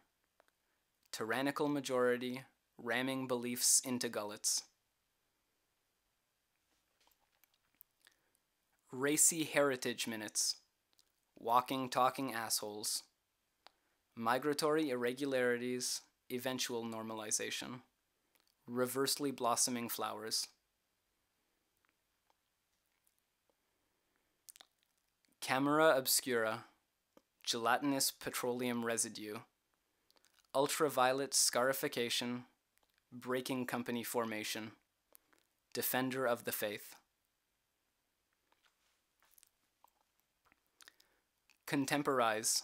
Tyrannical majority, ramming beliefs into gullets. Racy heritage minutes, walking, talking assholes. Migratory irregularities, eventual normalization. Reversely blossoming flowers. Camera obscura, gelatinous petroleum residue. Ultraviolet scarification, breaking company formation. Defender of the faith. Contemporize,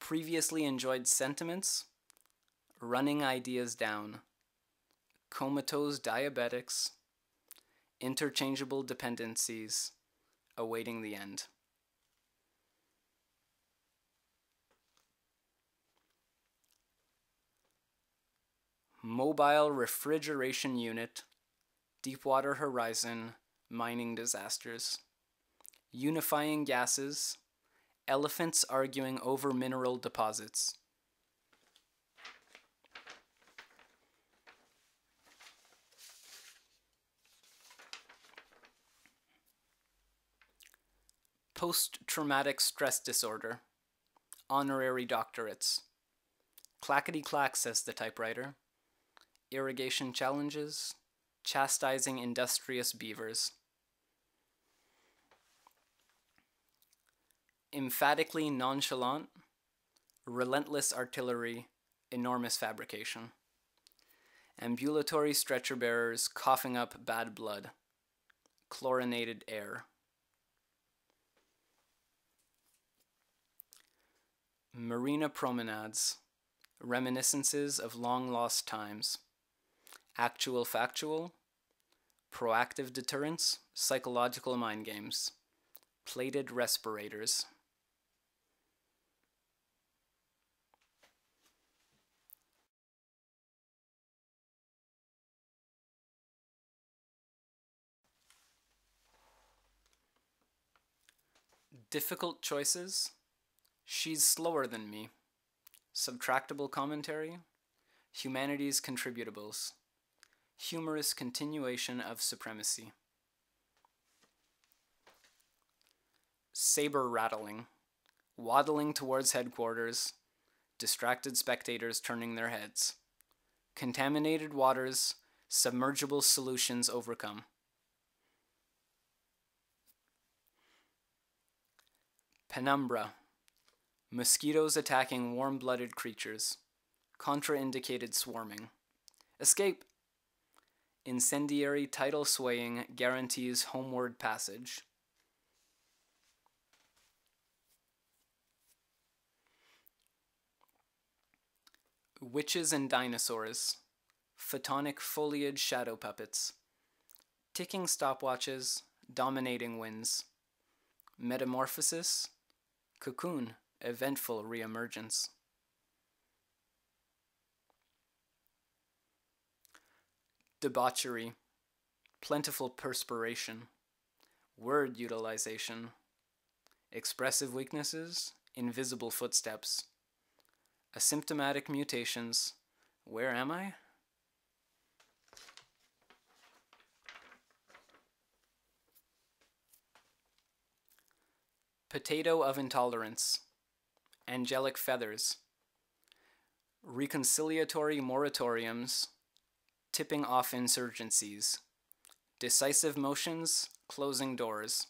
previously enjoyed sentiments, running ideas down. Comatose diabetics, interchangeable dependencies, awaiting the end. Mobile refrigeration unit, Deepwater Horizon, mining disasters. Unifying gases, elephants arguing over mineral deposits. post-traumatic stress disorder, honorary doctorates. Clackety-clack, says the typewriter. Irrigation challenges, chastising industrious beavers. Emphatically nonchalant, relentless artillery, enormous fabrication. Ambulatory stretcher bearers coughing up bad blood. Chlorinated air. Marina promenades, reminiscences of long-lost times. Actual factual, proactive deterrence, psychological mind games. Plated respirators. Difficult choices. She's slower than me. Subtractable commentary. Humanities contributables. Humorous continuation of supremacy. Saber rattling. Waddling towards headquarters. Distracted spectators turning their heads. Contaminated waters. Submergible solutions overcome. Penumbra. Mosquitoes attacking warm-blooded creatures. Contraindicated swarming. Escape. Incendiary tidal swaying guarantees homeward passage. Witches and dinosaurs. Photonic foliage shadow puppets. Ticking stopwatches, dominating winds. Metamorphosis. Cocoon, eventful reemergence. Debauchery, plentiful perspiration. Word utilization. Expressive weaknesses, invisible footsteps. Asymptomatic mutations. Where am I? Potato of intolerance. Angelic feathers. Reconciliatory moratoriums. Tipping off insurgencies. Decisive motions, closing doors.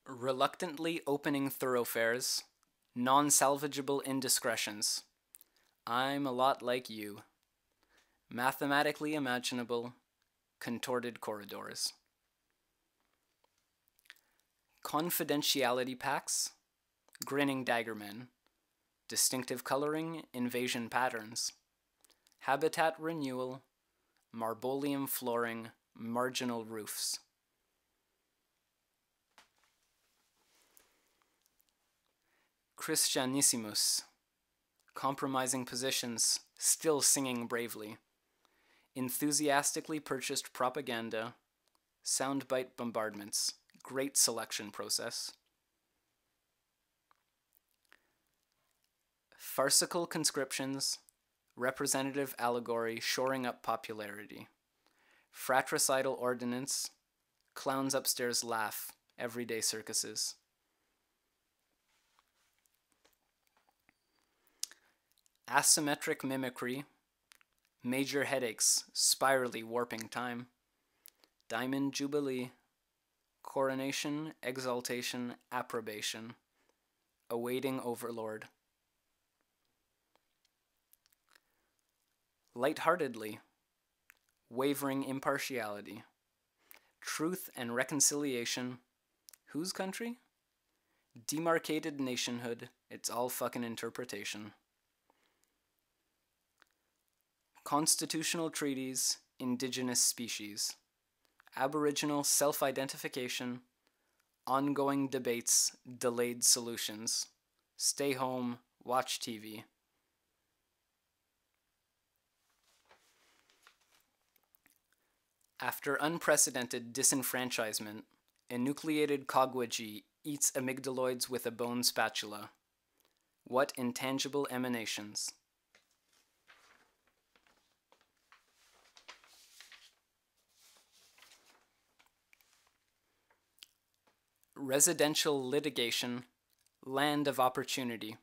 Reluctantly opening thoroughfares. Non-salvageable indiscretions. I'm a lot like you. Mathematically imaginable, contorted corridors. Confidentiality packs, grinning daggermen. Distinctive coloring, invasion patterns. Habitat renewal, marbolium flooring, marginal roofs. Christianissimus. Compromising positions, still singing bravely. Enthusiastically purchased propaganda. Soundbite bombardments. Great selection process. Farcical conscriptions. Representative allegory shoring up popularity. Fratricidal ordinance. Clowns upstairs laugh. Everyday circuses. Asymmetric mimicry. Major headaches, spirally warping time. Diamond jubilee. Coronation, exaltation, approbation. Awaiting overlord. Lightheartedly. Wavering impartiality. Truth and reconciliation. Whose country? Demarcated nationhood. It's all fucking interpretation. Constitutional treaties, indigenous species. Aboriginal self-identification. Ongoing debates, delayed solutions. Stay home, watch TV. After unprecedented disenfranchisement, enucleated cogwagi eats amygdaloids with a bone spatula. What intangible emanations? Residential litigation, land of opportunity,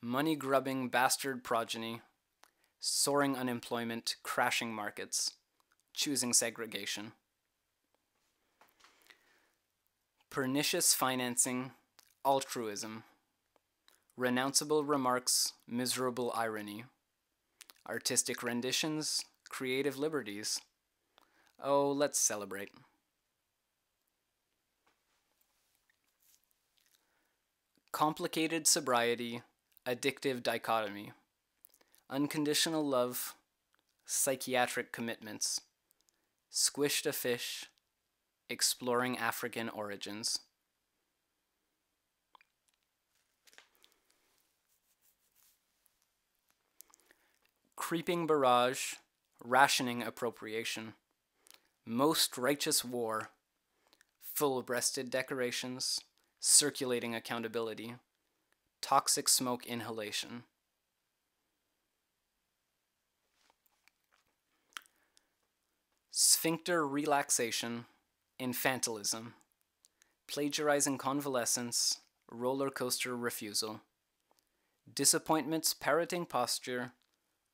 money-grubbing bastard progeny, soaring unemployment, crashing markets, choosing segregation. Pernicious financing, altruism, renounceable remarks, miserable irony, artistic renditions, creative liberties. Oh, let's celebrate. Complicated sobriety, addictive dichotomy, unconditional love, psychiatric commitments, squished a fish, exploring African origins. Creeping barrage, rationing appropriation, most righteous war, full-breasted decorations, circulating accountability, toxic smoke inhalation. Sphincter relaxation, infantilism, plagiarizing convalescence, roller coaster refusal, disappointments parroting posture,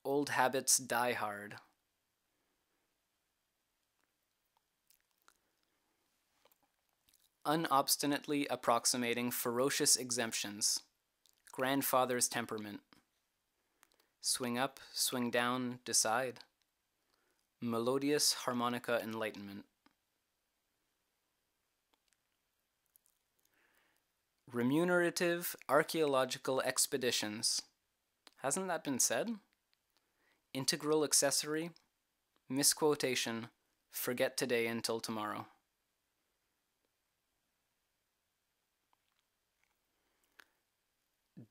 old habits die hard. Unobstinately approximating ferocious exemptions, grandfather's temperament. Swing up, swing down, decide. Melodious harmonica enlightenment. Remunerative archaeological expeditions. Hasn't that been said? Integral accessory, misquotation, forget today until tomorrow.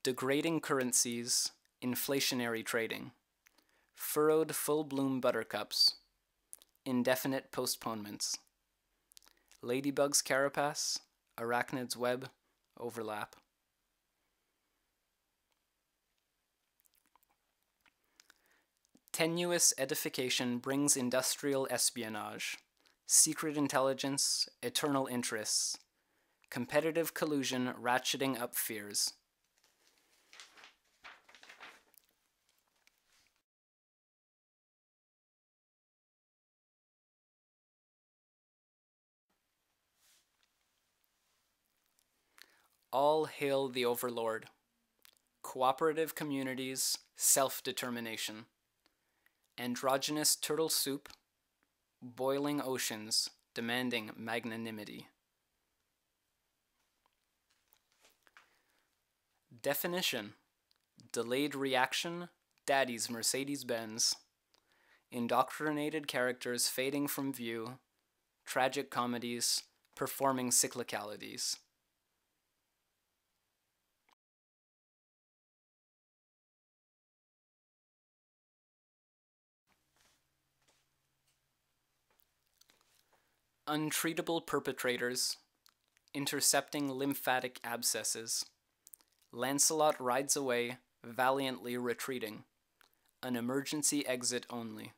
Degrading currencies, inflationary trading, furrowed full-bloom buttercups, indefinite postponements, ladybug's carapace, arachnid's web, overlap. Tenuous edification brings industrial espionage, secret intelligence, eternal interests, competitive collusion ratcheting up fears. All hail the overlord. Cooperative communities, self-determination. Androgynous turtle soup, boiling oceans, demanding magnanimity. Definition: delayed reaction, daddy's Mercedes-Benz. Indoctrinated characters fading from view, tragic comedies, performing cyclicalities. Untreatable perpetrators, intercepting lymphatic abscesses. Lancelot rides away, valiantly retreating. An emergency exit only.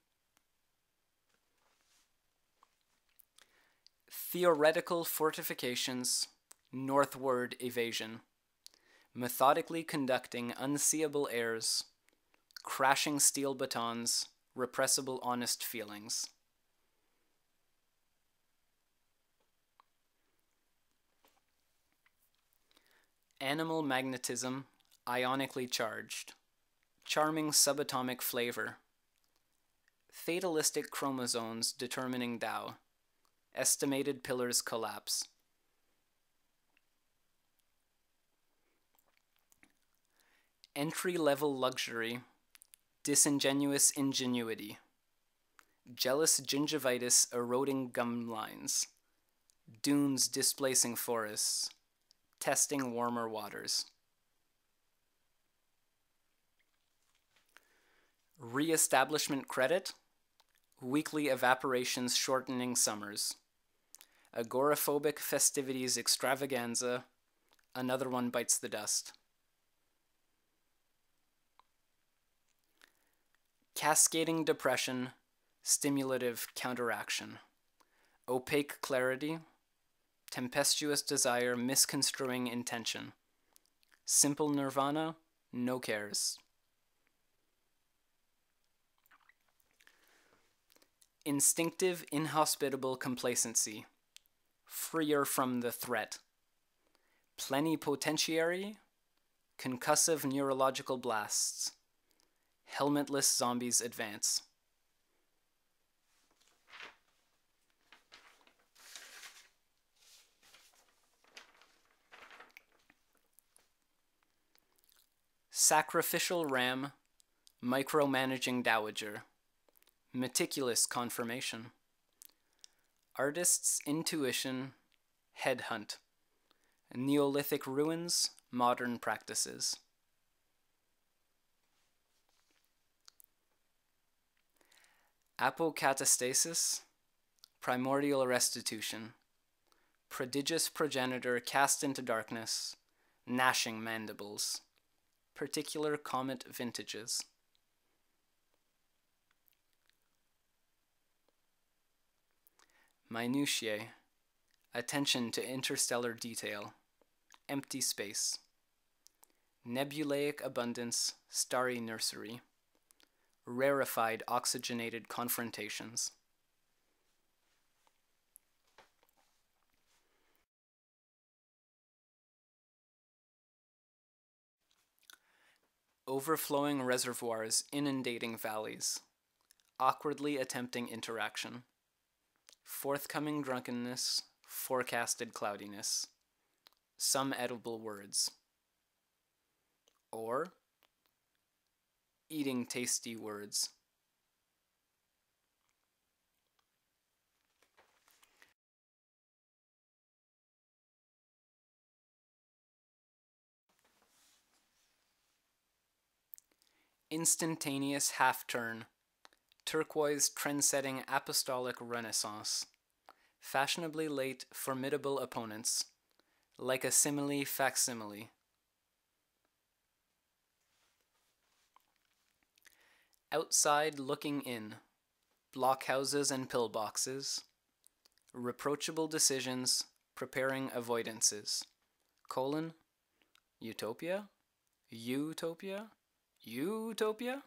Theoretical fortifications, northward evasion. Methodically conducting unseeable airs. Crashing steel batons, repressible honest feelings. Animal magnetism, ionically charged. Charming subatomic flavor. Fatalistic chromosomes determining Tao. Estimated pillars collapse. Entry-level luxury, disingenuous ingenuity. Jealous gingivitis eroding gum lines. Dunes displacing forests. Testing warmer waters. Re-establishment credit, weekly evaporations shortening summers. Agoraphobic festivities extravaganza, another one bites the dust. cascading depression, stimulative counteraction, opaque clarity, tempestuous desire misconstruing intention, simple nirvana, no cares. Instinctive, inhospitable complacency, freer from the threat. Plenipotentiary, concussive neurological blasts. Helmetless zombies advance. Sacrificial ram, micromanaging dowager. Meticulous confirmation. Artist's intuition, headhunt. Neolithic ruins, modern practices. Apocatastasis, primordial restitution. Prodigious progenitor cast into darkness, gnashing mandibles. Particular comet vintages. Minutiae, attention to interstellar detail, empty space. Nebulaic abundance, starry nursery. Rarefied oxygenated confrontations. Overflowing reservoirs inundating valleys. Awkwardly attempting interaction. Forthcoming drunkenness, forecasted cloudiness. Some edible words. Or eating tasty words. Instantaneous half-turn. Turquoise trend-setting apostolic renaissance. Fashionably late, formidable opponents. Like a simile facsimile. Outside looking in. Blockhouses and pillboxes. Reproachable decisions, preparing avoidances. Colon, utopia? Utopia? Utopia?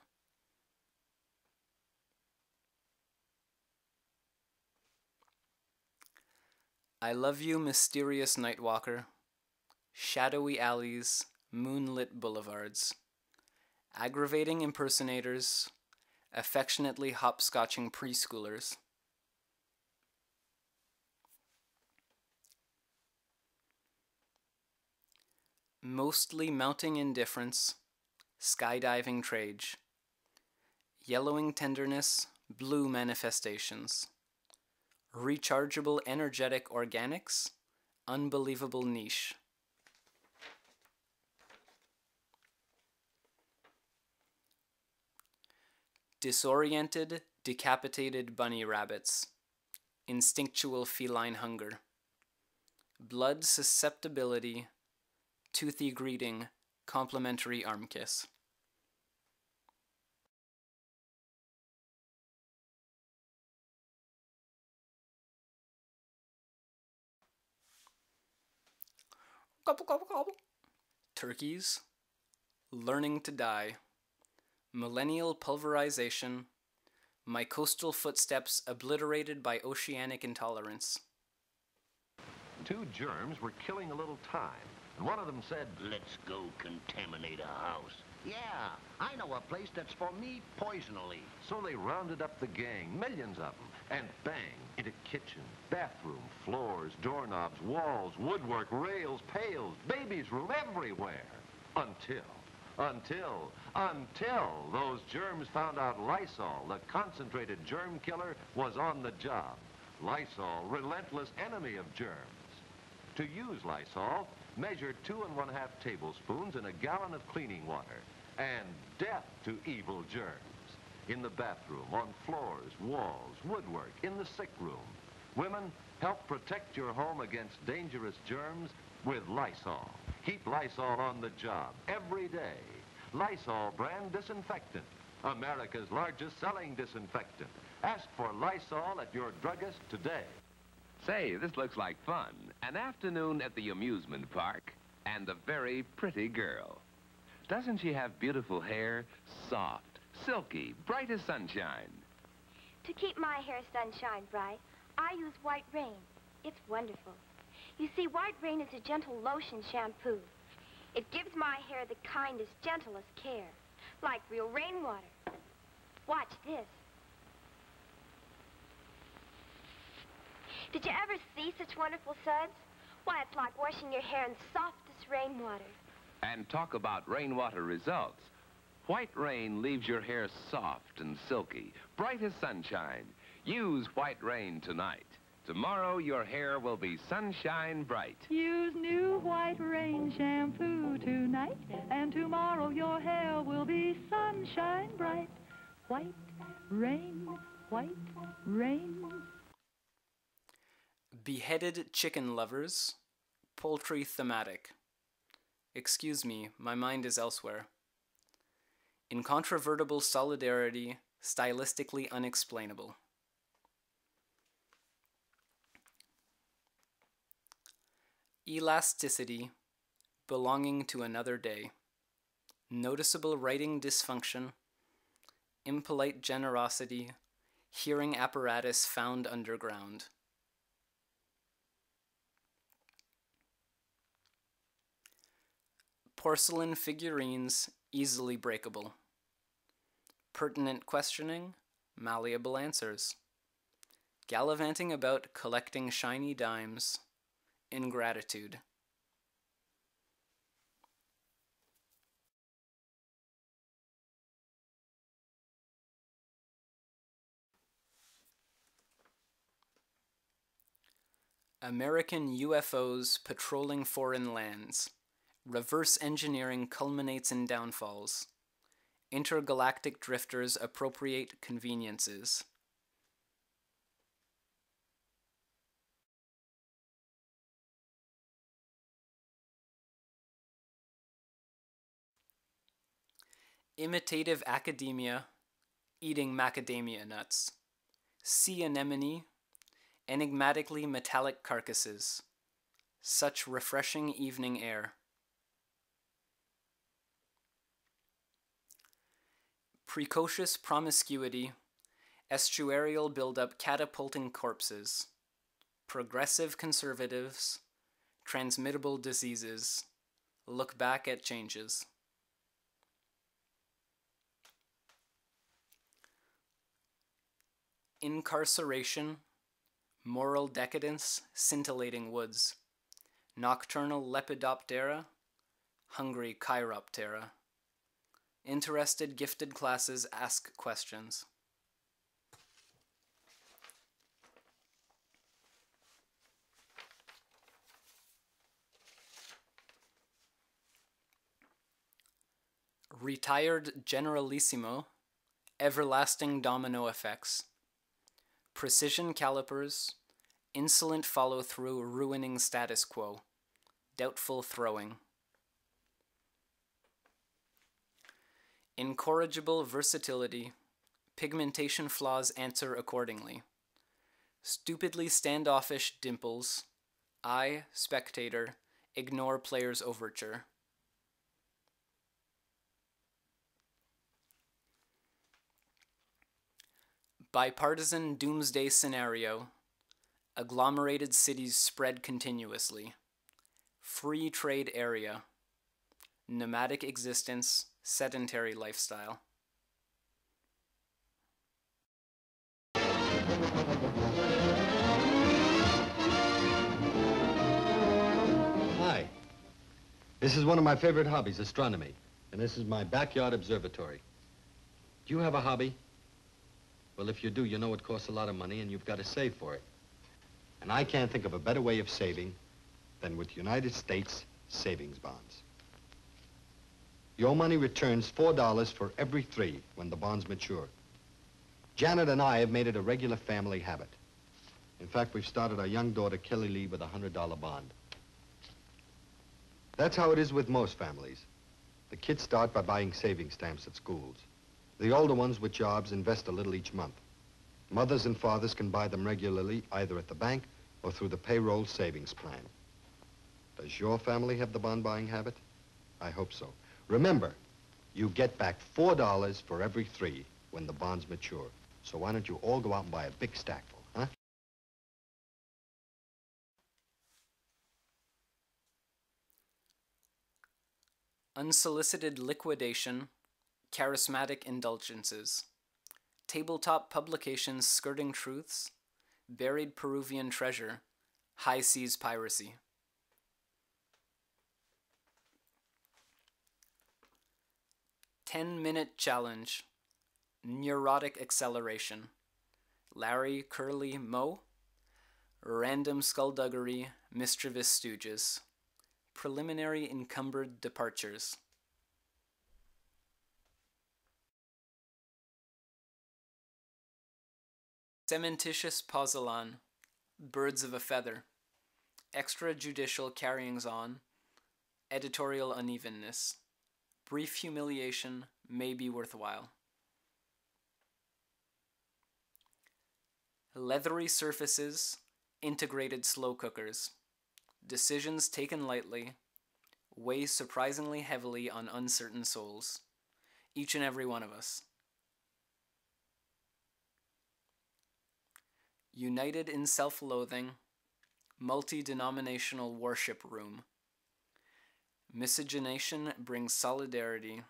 I love you, mysterious nightwalker. Shadowy alleys, moonlit boulevards. Aggravating impersonators, affectionately hopscotching preschoolers. Mostly mounting indifference, skydiving trade. Yellowing tenderness, blue manifestations. Rechargeable energetic organics, unbelievable niche. Disoriented, decapitated bunny rabbits. Instinctual feline hunger. Blood susceptibility, toothy greeting, complimentary arm kiss. Gobble, gobble, gobble. Turkeys. Learning to die. Millennial pulverization. My coastal footsteps obliterated by oceanic intolerance. Two germs were killing a little time, and one of them said, "Let's go contaminate a house." "Yeah, I know a place that's for me poisonally." So they rounded up the gang, millions of them, and bang, into kitchen, bathroom, floors, doorknobs, walls, woodwork, rails, pails, baby's room, everywhere. Until those germs found out Lysol, the concentrated germ killer, was on the job. Lysol, relentless enemy of germs. To use Lysol, measure 2 1/2 tablespoons in a gallon of cleaning water. And death to evil germs. In the bathroom, on floors, walls, woodwork, in the sick room. Women, help protect your home against dangerous germs with Lysol. Keep Lysol on the job every day. Lysol brand disinfectant. America's largest selling disinfectant. Ask for Lysol at your druggist today. Say, this looks like fun. An afternoon at the amusement park and a very pretty girl. Doesn't she have beautiful hair? Soft, silky, bright as sunshine. To keep my hair sunshine bright, I use White Rain. It's wonderful. You see, White Rain is a gentle lotion shampoo. It gives my hair the kindest, gentlest care, like real rainwater. Watch this. Did you ever see such wonderful suds? Why, it's like washing your hair in softest rainwater. And talk about rainwater results. White Rain leaves your hair soft and silky, bright as sunshine. Use White Rain tonight. Tomorrow, your hair will be sunshine bright. Use new White Rain Shampoo tonight, and tomorrow your hair will be sunshine bright. White Rain, White Rain. Beheaded chicken lovers, poultry thematic. Excuse me, my mind is elsewhere. Incontrovertible solidarity, stylistically unexplainable. Elasticity, belonging to another day. Noticeable writing dysfunction. Impolite generosity, hearing apparatus found underground. Porcelain figurines, easily breakable. Pertinent questioning, malleable answers. Gallivanting about collecting shiny dimes, ingratitude. American UFOs patrolling foreign lands. Reverse engineering culminates in downfalls. Intergalactic drifters appropriate conveniences. Imitative academia, eating macadamia nuts. Sea anemone, enigmatically metallic carcasses. Such refreshing evening air. Precocious promiscuity, estuarial buildup catapulting corpses. Progressive conservatives, transmittable diseases. Look back at changes. Incarceration, moral decadence, scintillating woods. Nocturnal Lepidoptera, hungry Chiroptera. Interested gifted classes ask questions. Retired Generalissimo, everlasting domino effects. Precision calipers, insolent follow-through ruining status quo. Doubtful throwing. Incorrigible versatility, pigmentation flaws answer accordingly. Stupidly standoffish dimples, I, spectator, ignore player's overture. Bipartisan doomsday scenario, agglomerated cities spread continuously. Free trade area, nomadic existence, sedentary lifestyle. Hi. This is one of my favorite hobbies, astronomy. And this is my backyard observatory. Do you have a hobby? Well, if you do, you know it costs a lot of money and you've got to save for it. And I can't think of a better way of saving than with United States savings bonds. Your money returns $4 for every 3 when the bonds mature. Janet and I have made it a regular family habit. In fact, we've started our young daughter, Kelly Lee, with a $100 bond. That's how it is with most families. The kids start by buying savings stamps at schools. The older ones with jobs invest a little each month. Mothers and fathers can buy them regularly, either at the bank or through the payroll savings plan. Does your family have the bond buying habit? I hope so. Remember, you get back $4 for every 3 when the bonds mature. So why don't you all go out and buy a big stackful, huh? Unsolicited liquidation, charismatic indulgences, tabletop publications skirting truths, buried Peruvian treasure, high seas piracy. "10-minute challenge, neurotic acceleration, Larry, Curly, Moe, random skullduggery, mischievous stooges, preliminary encumbered departures." Mentitious pozzolan, birds of a feather, extrajudicial carryings-on, editorial unevenness, brief humiliation may be worthwhile. Leathery surfaces, integrated slow cookers, decisions taken lightly, weigh surprisingly heavily on uncertain souls, each and every one of us. United in self-loathing, multi-denominational worship room. Miscegenation brings solidarity.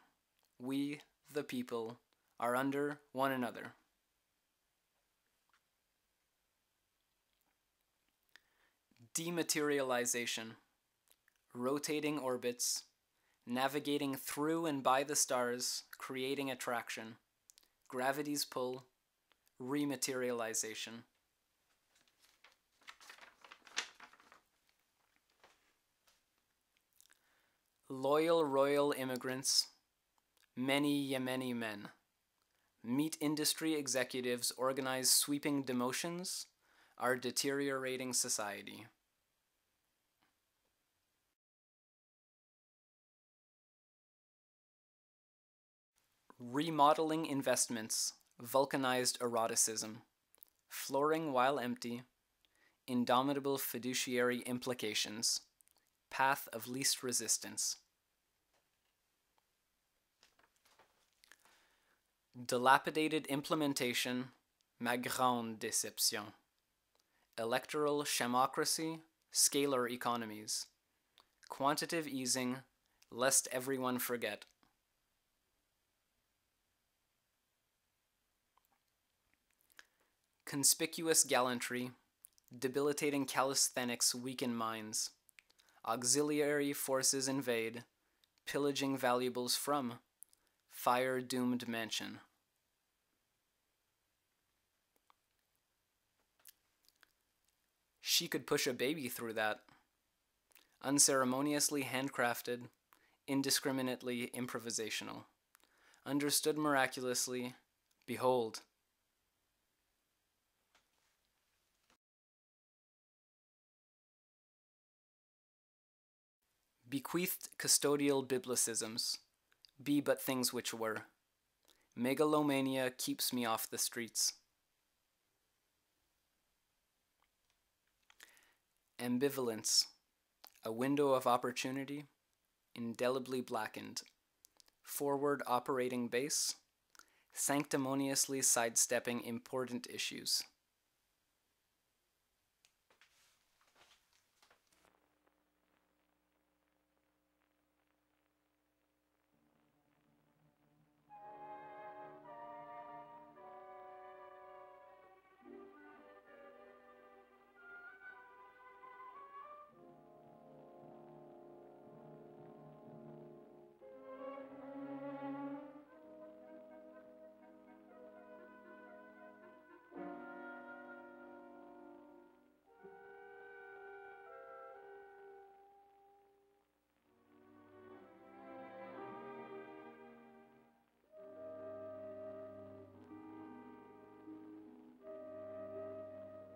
We, the people, are under one another. Dematerialization, rotating orbits, navigating through and by the stars, creating attraction, gravity's pull, rematerialization. Loyal royal immigrants, many Yemeni men. Meat industry executives organize sweeping demotions, our deteriorating society. Remodeling investments, vulcanized eroticism, flooring while empty, indomitable fiduciary implications, path of least resistance. Dilapidated implementation, ma grande déception. Electoral shamocracy, scalar economies. Quantitative easing, lest everyone forget. Conspicuous gallantry, debilitating calisthenics weaken minds. Auxiliary forces invade, pillaging valuables from fire-doomed mansion. She could push a baby through that. Unceremoniously handcrafted, indiscriminately improvisational. Understood miraculously, behold. Bequeathed custodial biblicisms, be but things which were. Megalomania keeps me off the streets. Ambivalence, a window of opportunity, indelibly blackened. Forward operating base, sanctimoniously sidestepping important issues.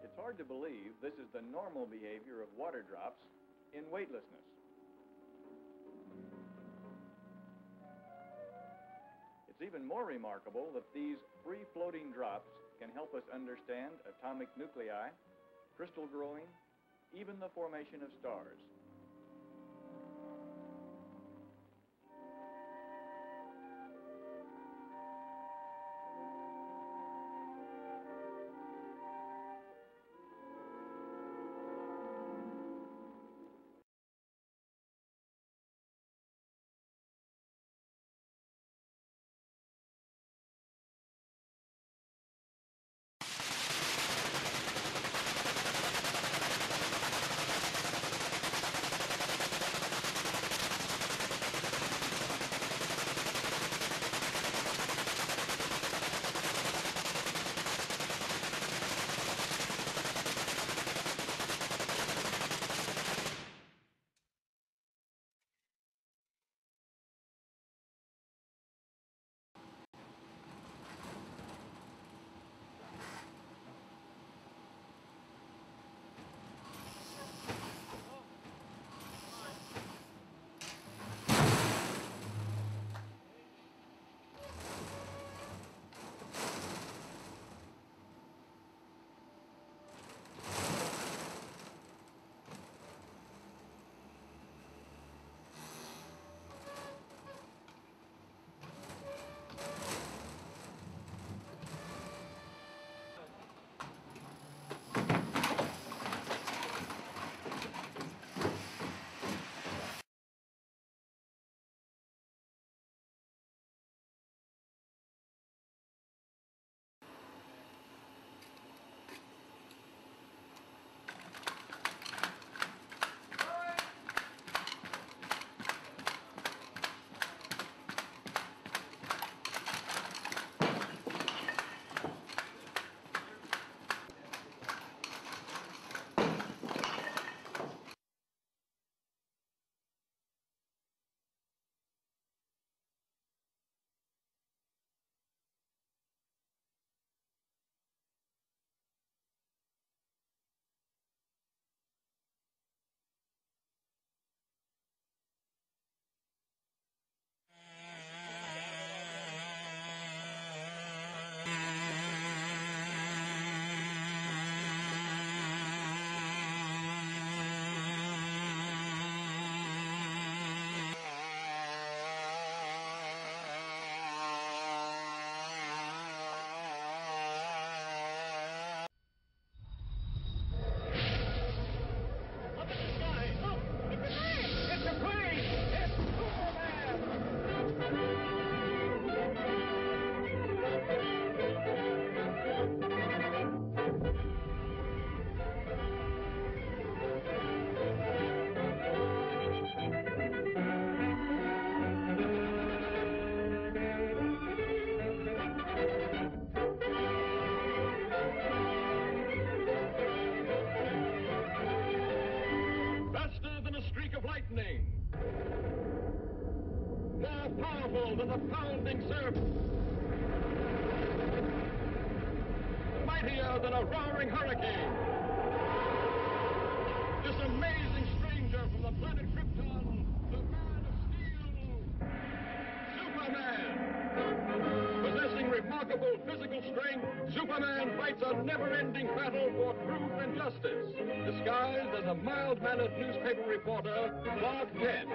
It's hard to believe this is the normal behavior of water drops in weightlessness. It's It's even more remarkable that these free-floating drops can help us understand atomic nuclei, crystal growing, even the formation of stars. lightning, more powerful than the pounding surf, mightier than a roaring hurricane. This amazing stranger from the planet Krypton, the man of steel, Superman. Possessing remarkable physical strength, Superman fights a never-ending battle for truth and justice, disguised as a mild-mannered newspaper reporter, Clark Kent.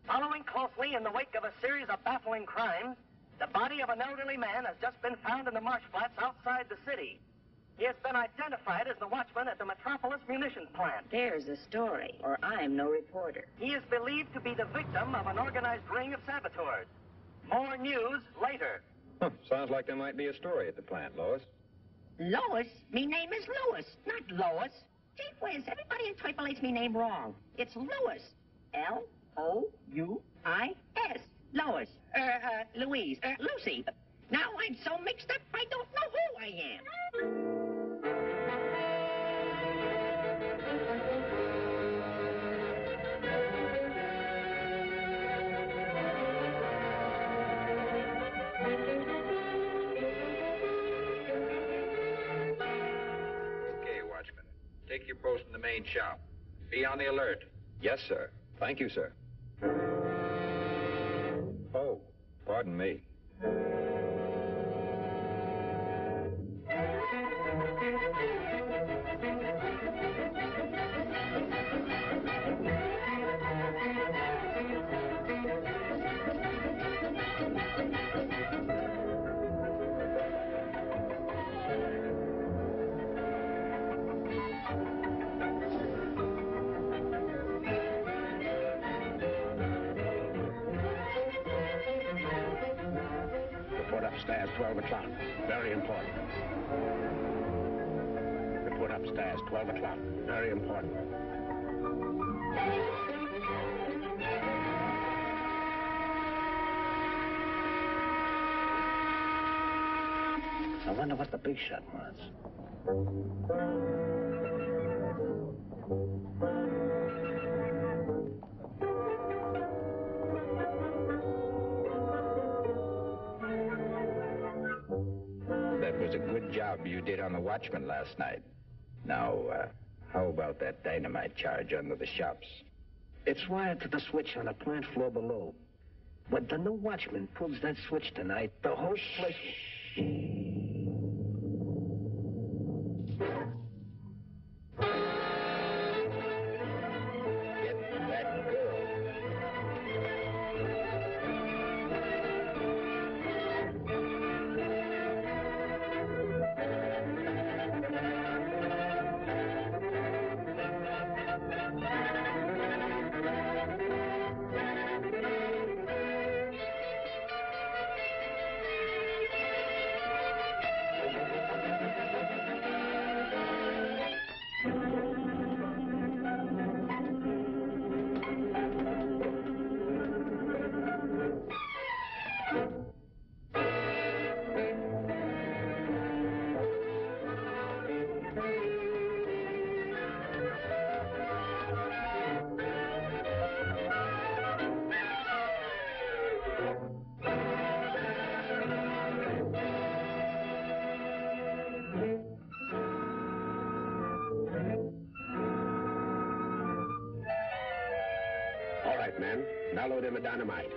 Following closely in the wake of a series of baffling crimes, the body of an elderly man has just been found in the marsh flats outside the city. He has been identified as the watchman at the Metropolis munitions plant. There's a story, or I'm no reporter. He is believed to be the victim of an organized ring of saboteurs. More news later. Sounds like there might be a story at the plant, Lois. Lois? Me name is Louis, not Lois. Gee whiz, everybody interpolates me name wrong. It's Louis. Louis. Lois. Louise. Lucy. Now I'm so mixed up, I don't know who I am. Okay, watchman. Take your post in the main shop. Be on the alert. Yes, sir. Thank you, sir. Oh, pardon me. Report upstairs, 12 o'clock. Very important. Report upstairs, 12 o'clock. Very important. I wonder what the big shot wants. That was a good job you did on the watchman last night. Now, how about that dynamite charge under the shops? It's wired to the switch on the plant floor below. When the new watchman pulls that switch tonight, the whole place Get that girl. All right, man. Now load in the dynamite.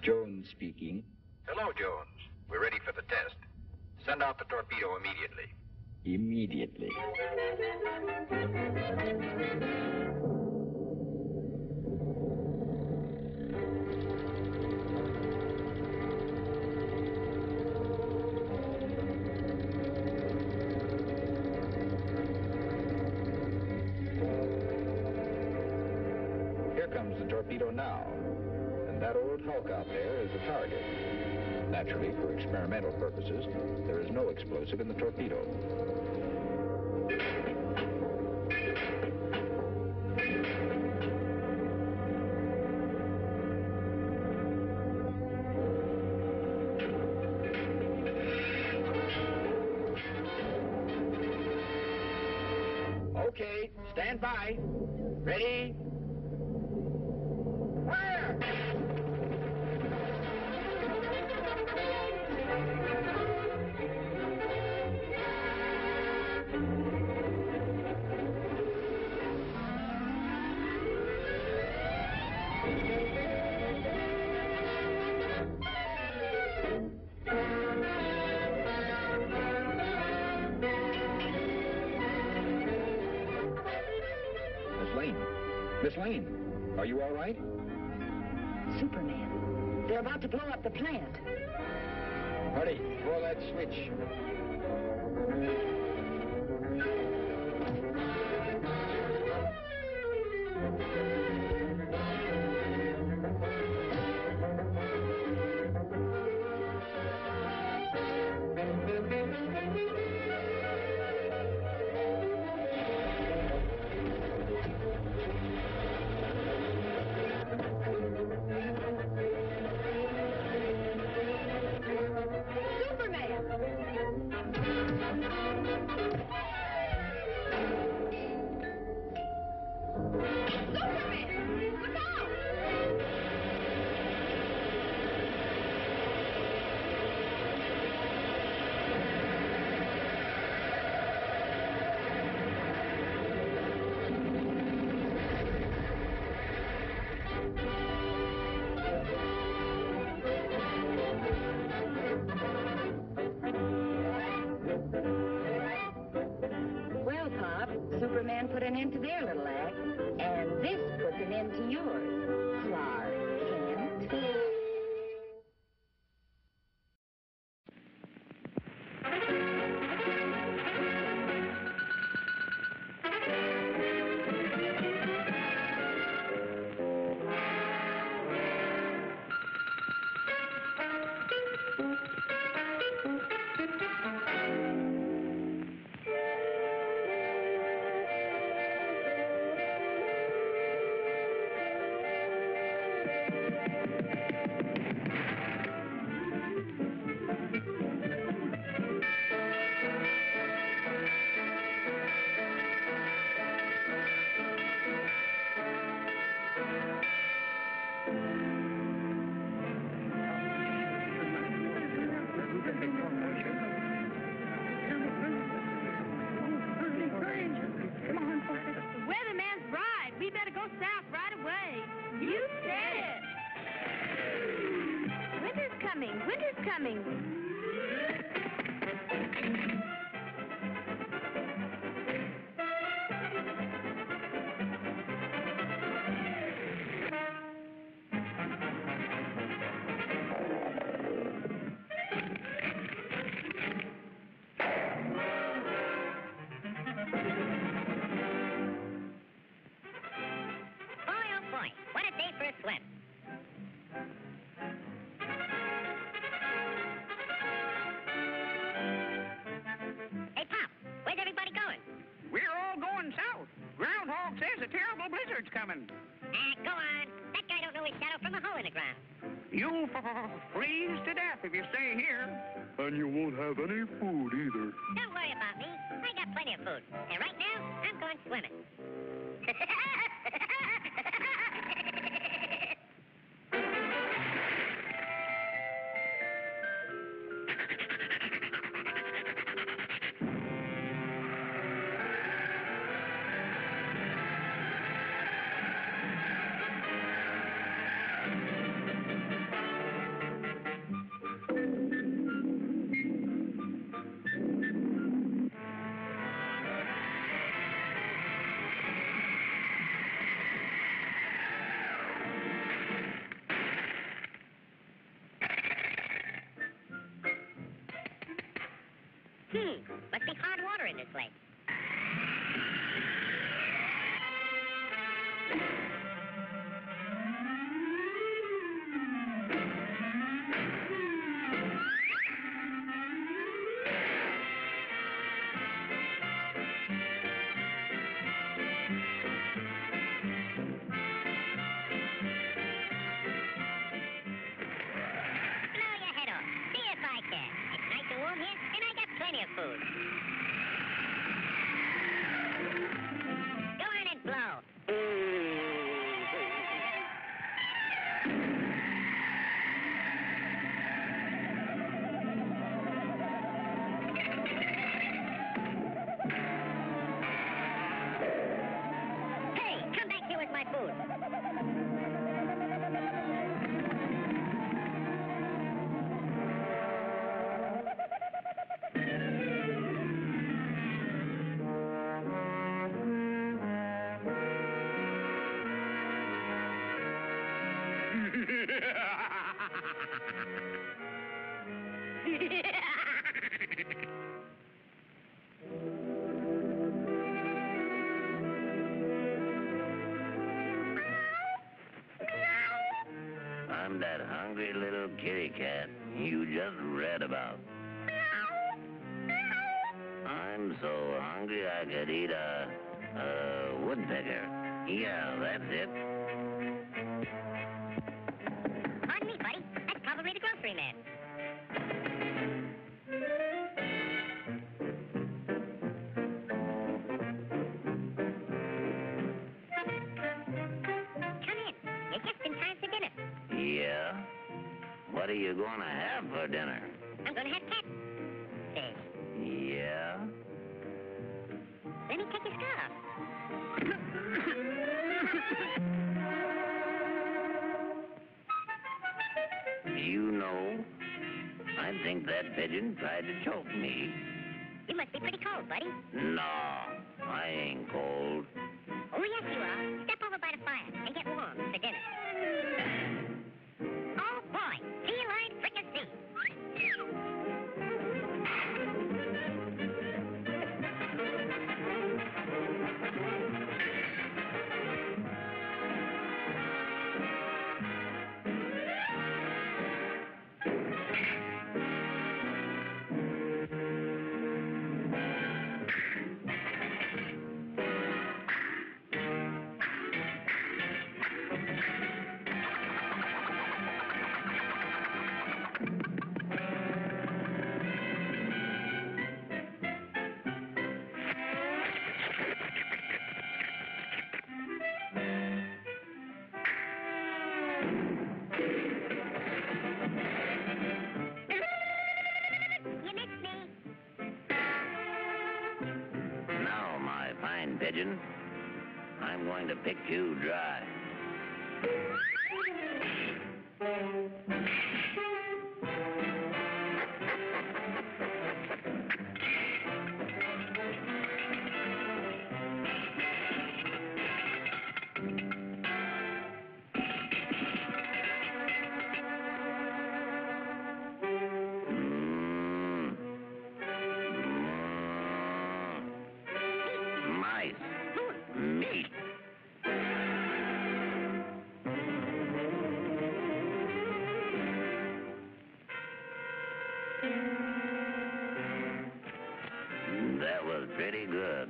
Jones speaking. Hello, Jones. We're ready for the test. Send out the torpedo immediately. Immediately. Here comes the torpedo now. And that old hulk out there is a target. Naturally, for experimental purposes, there is no explosive in the torpedo. Okay, stand by. Ready? Fire! Miss Lane, are you all right? Superman. They're about to blow up the plant. Hurry, pull that switch. man put an end to their little act, and this puts an end to yours. Clark Kent. Go on. That guy don't know his shadow from a hole in the ground. You'll freeze to death if you stay here. And you won't have any food either. Don't worry about me. I got plenty of food. And right now, I'm going swimming. Must be hard water in this lake. Plenty of food. Go on and blow. Hey, come back here with my food. I'm that hungry little kitty cat you just read about. I'm so hungry I could eat a woodpecker. Yeah, that's it. Pardon me, buddy. That's probably the grocery man. Come in. You're just in time for dinner. Yeah? What are you going to have for dinner? I'm going to have catfish. Yeah? Let me take your scarf. You know, I think that pigeon tried to choke me. You must must be pretty cold, buddy. No, I ain't cold. Oh, yes, you are. Step over by the fire and get warm for dinner. Oh, boy. Feline fricassee. Now, my fine pigeon, I'm going to pick you dry. Mice. Meat. That was pretty good.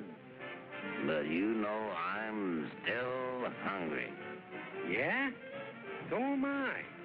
But you know I'm still hungry. Yeah? So am I.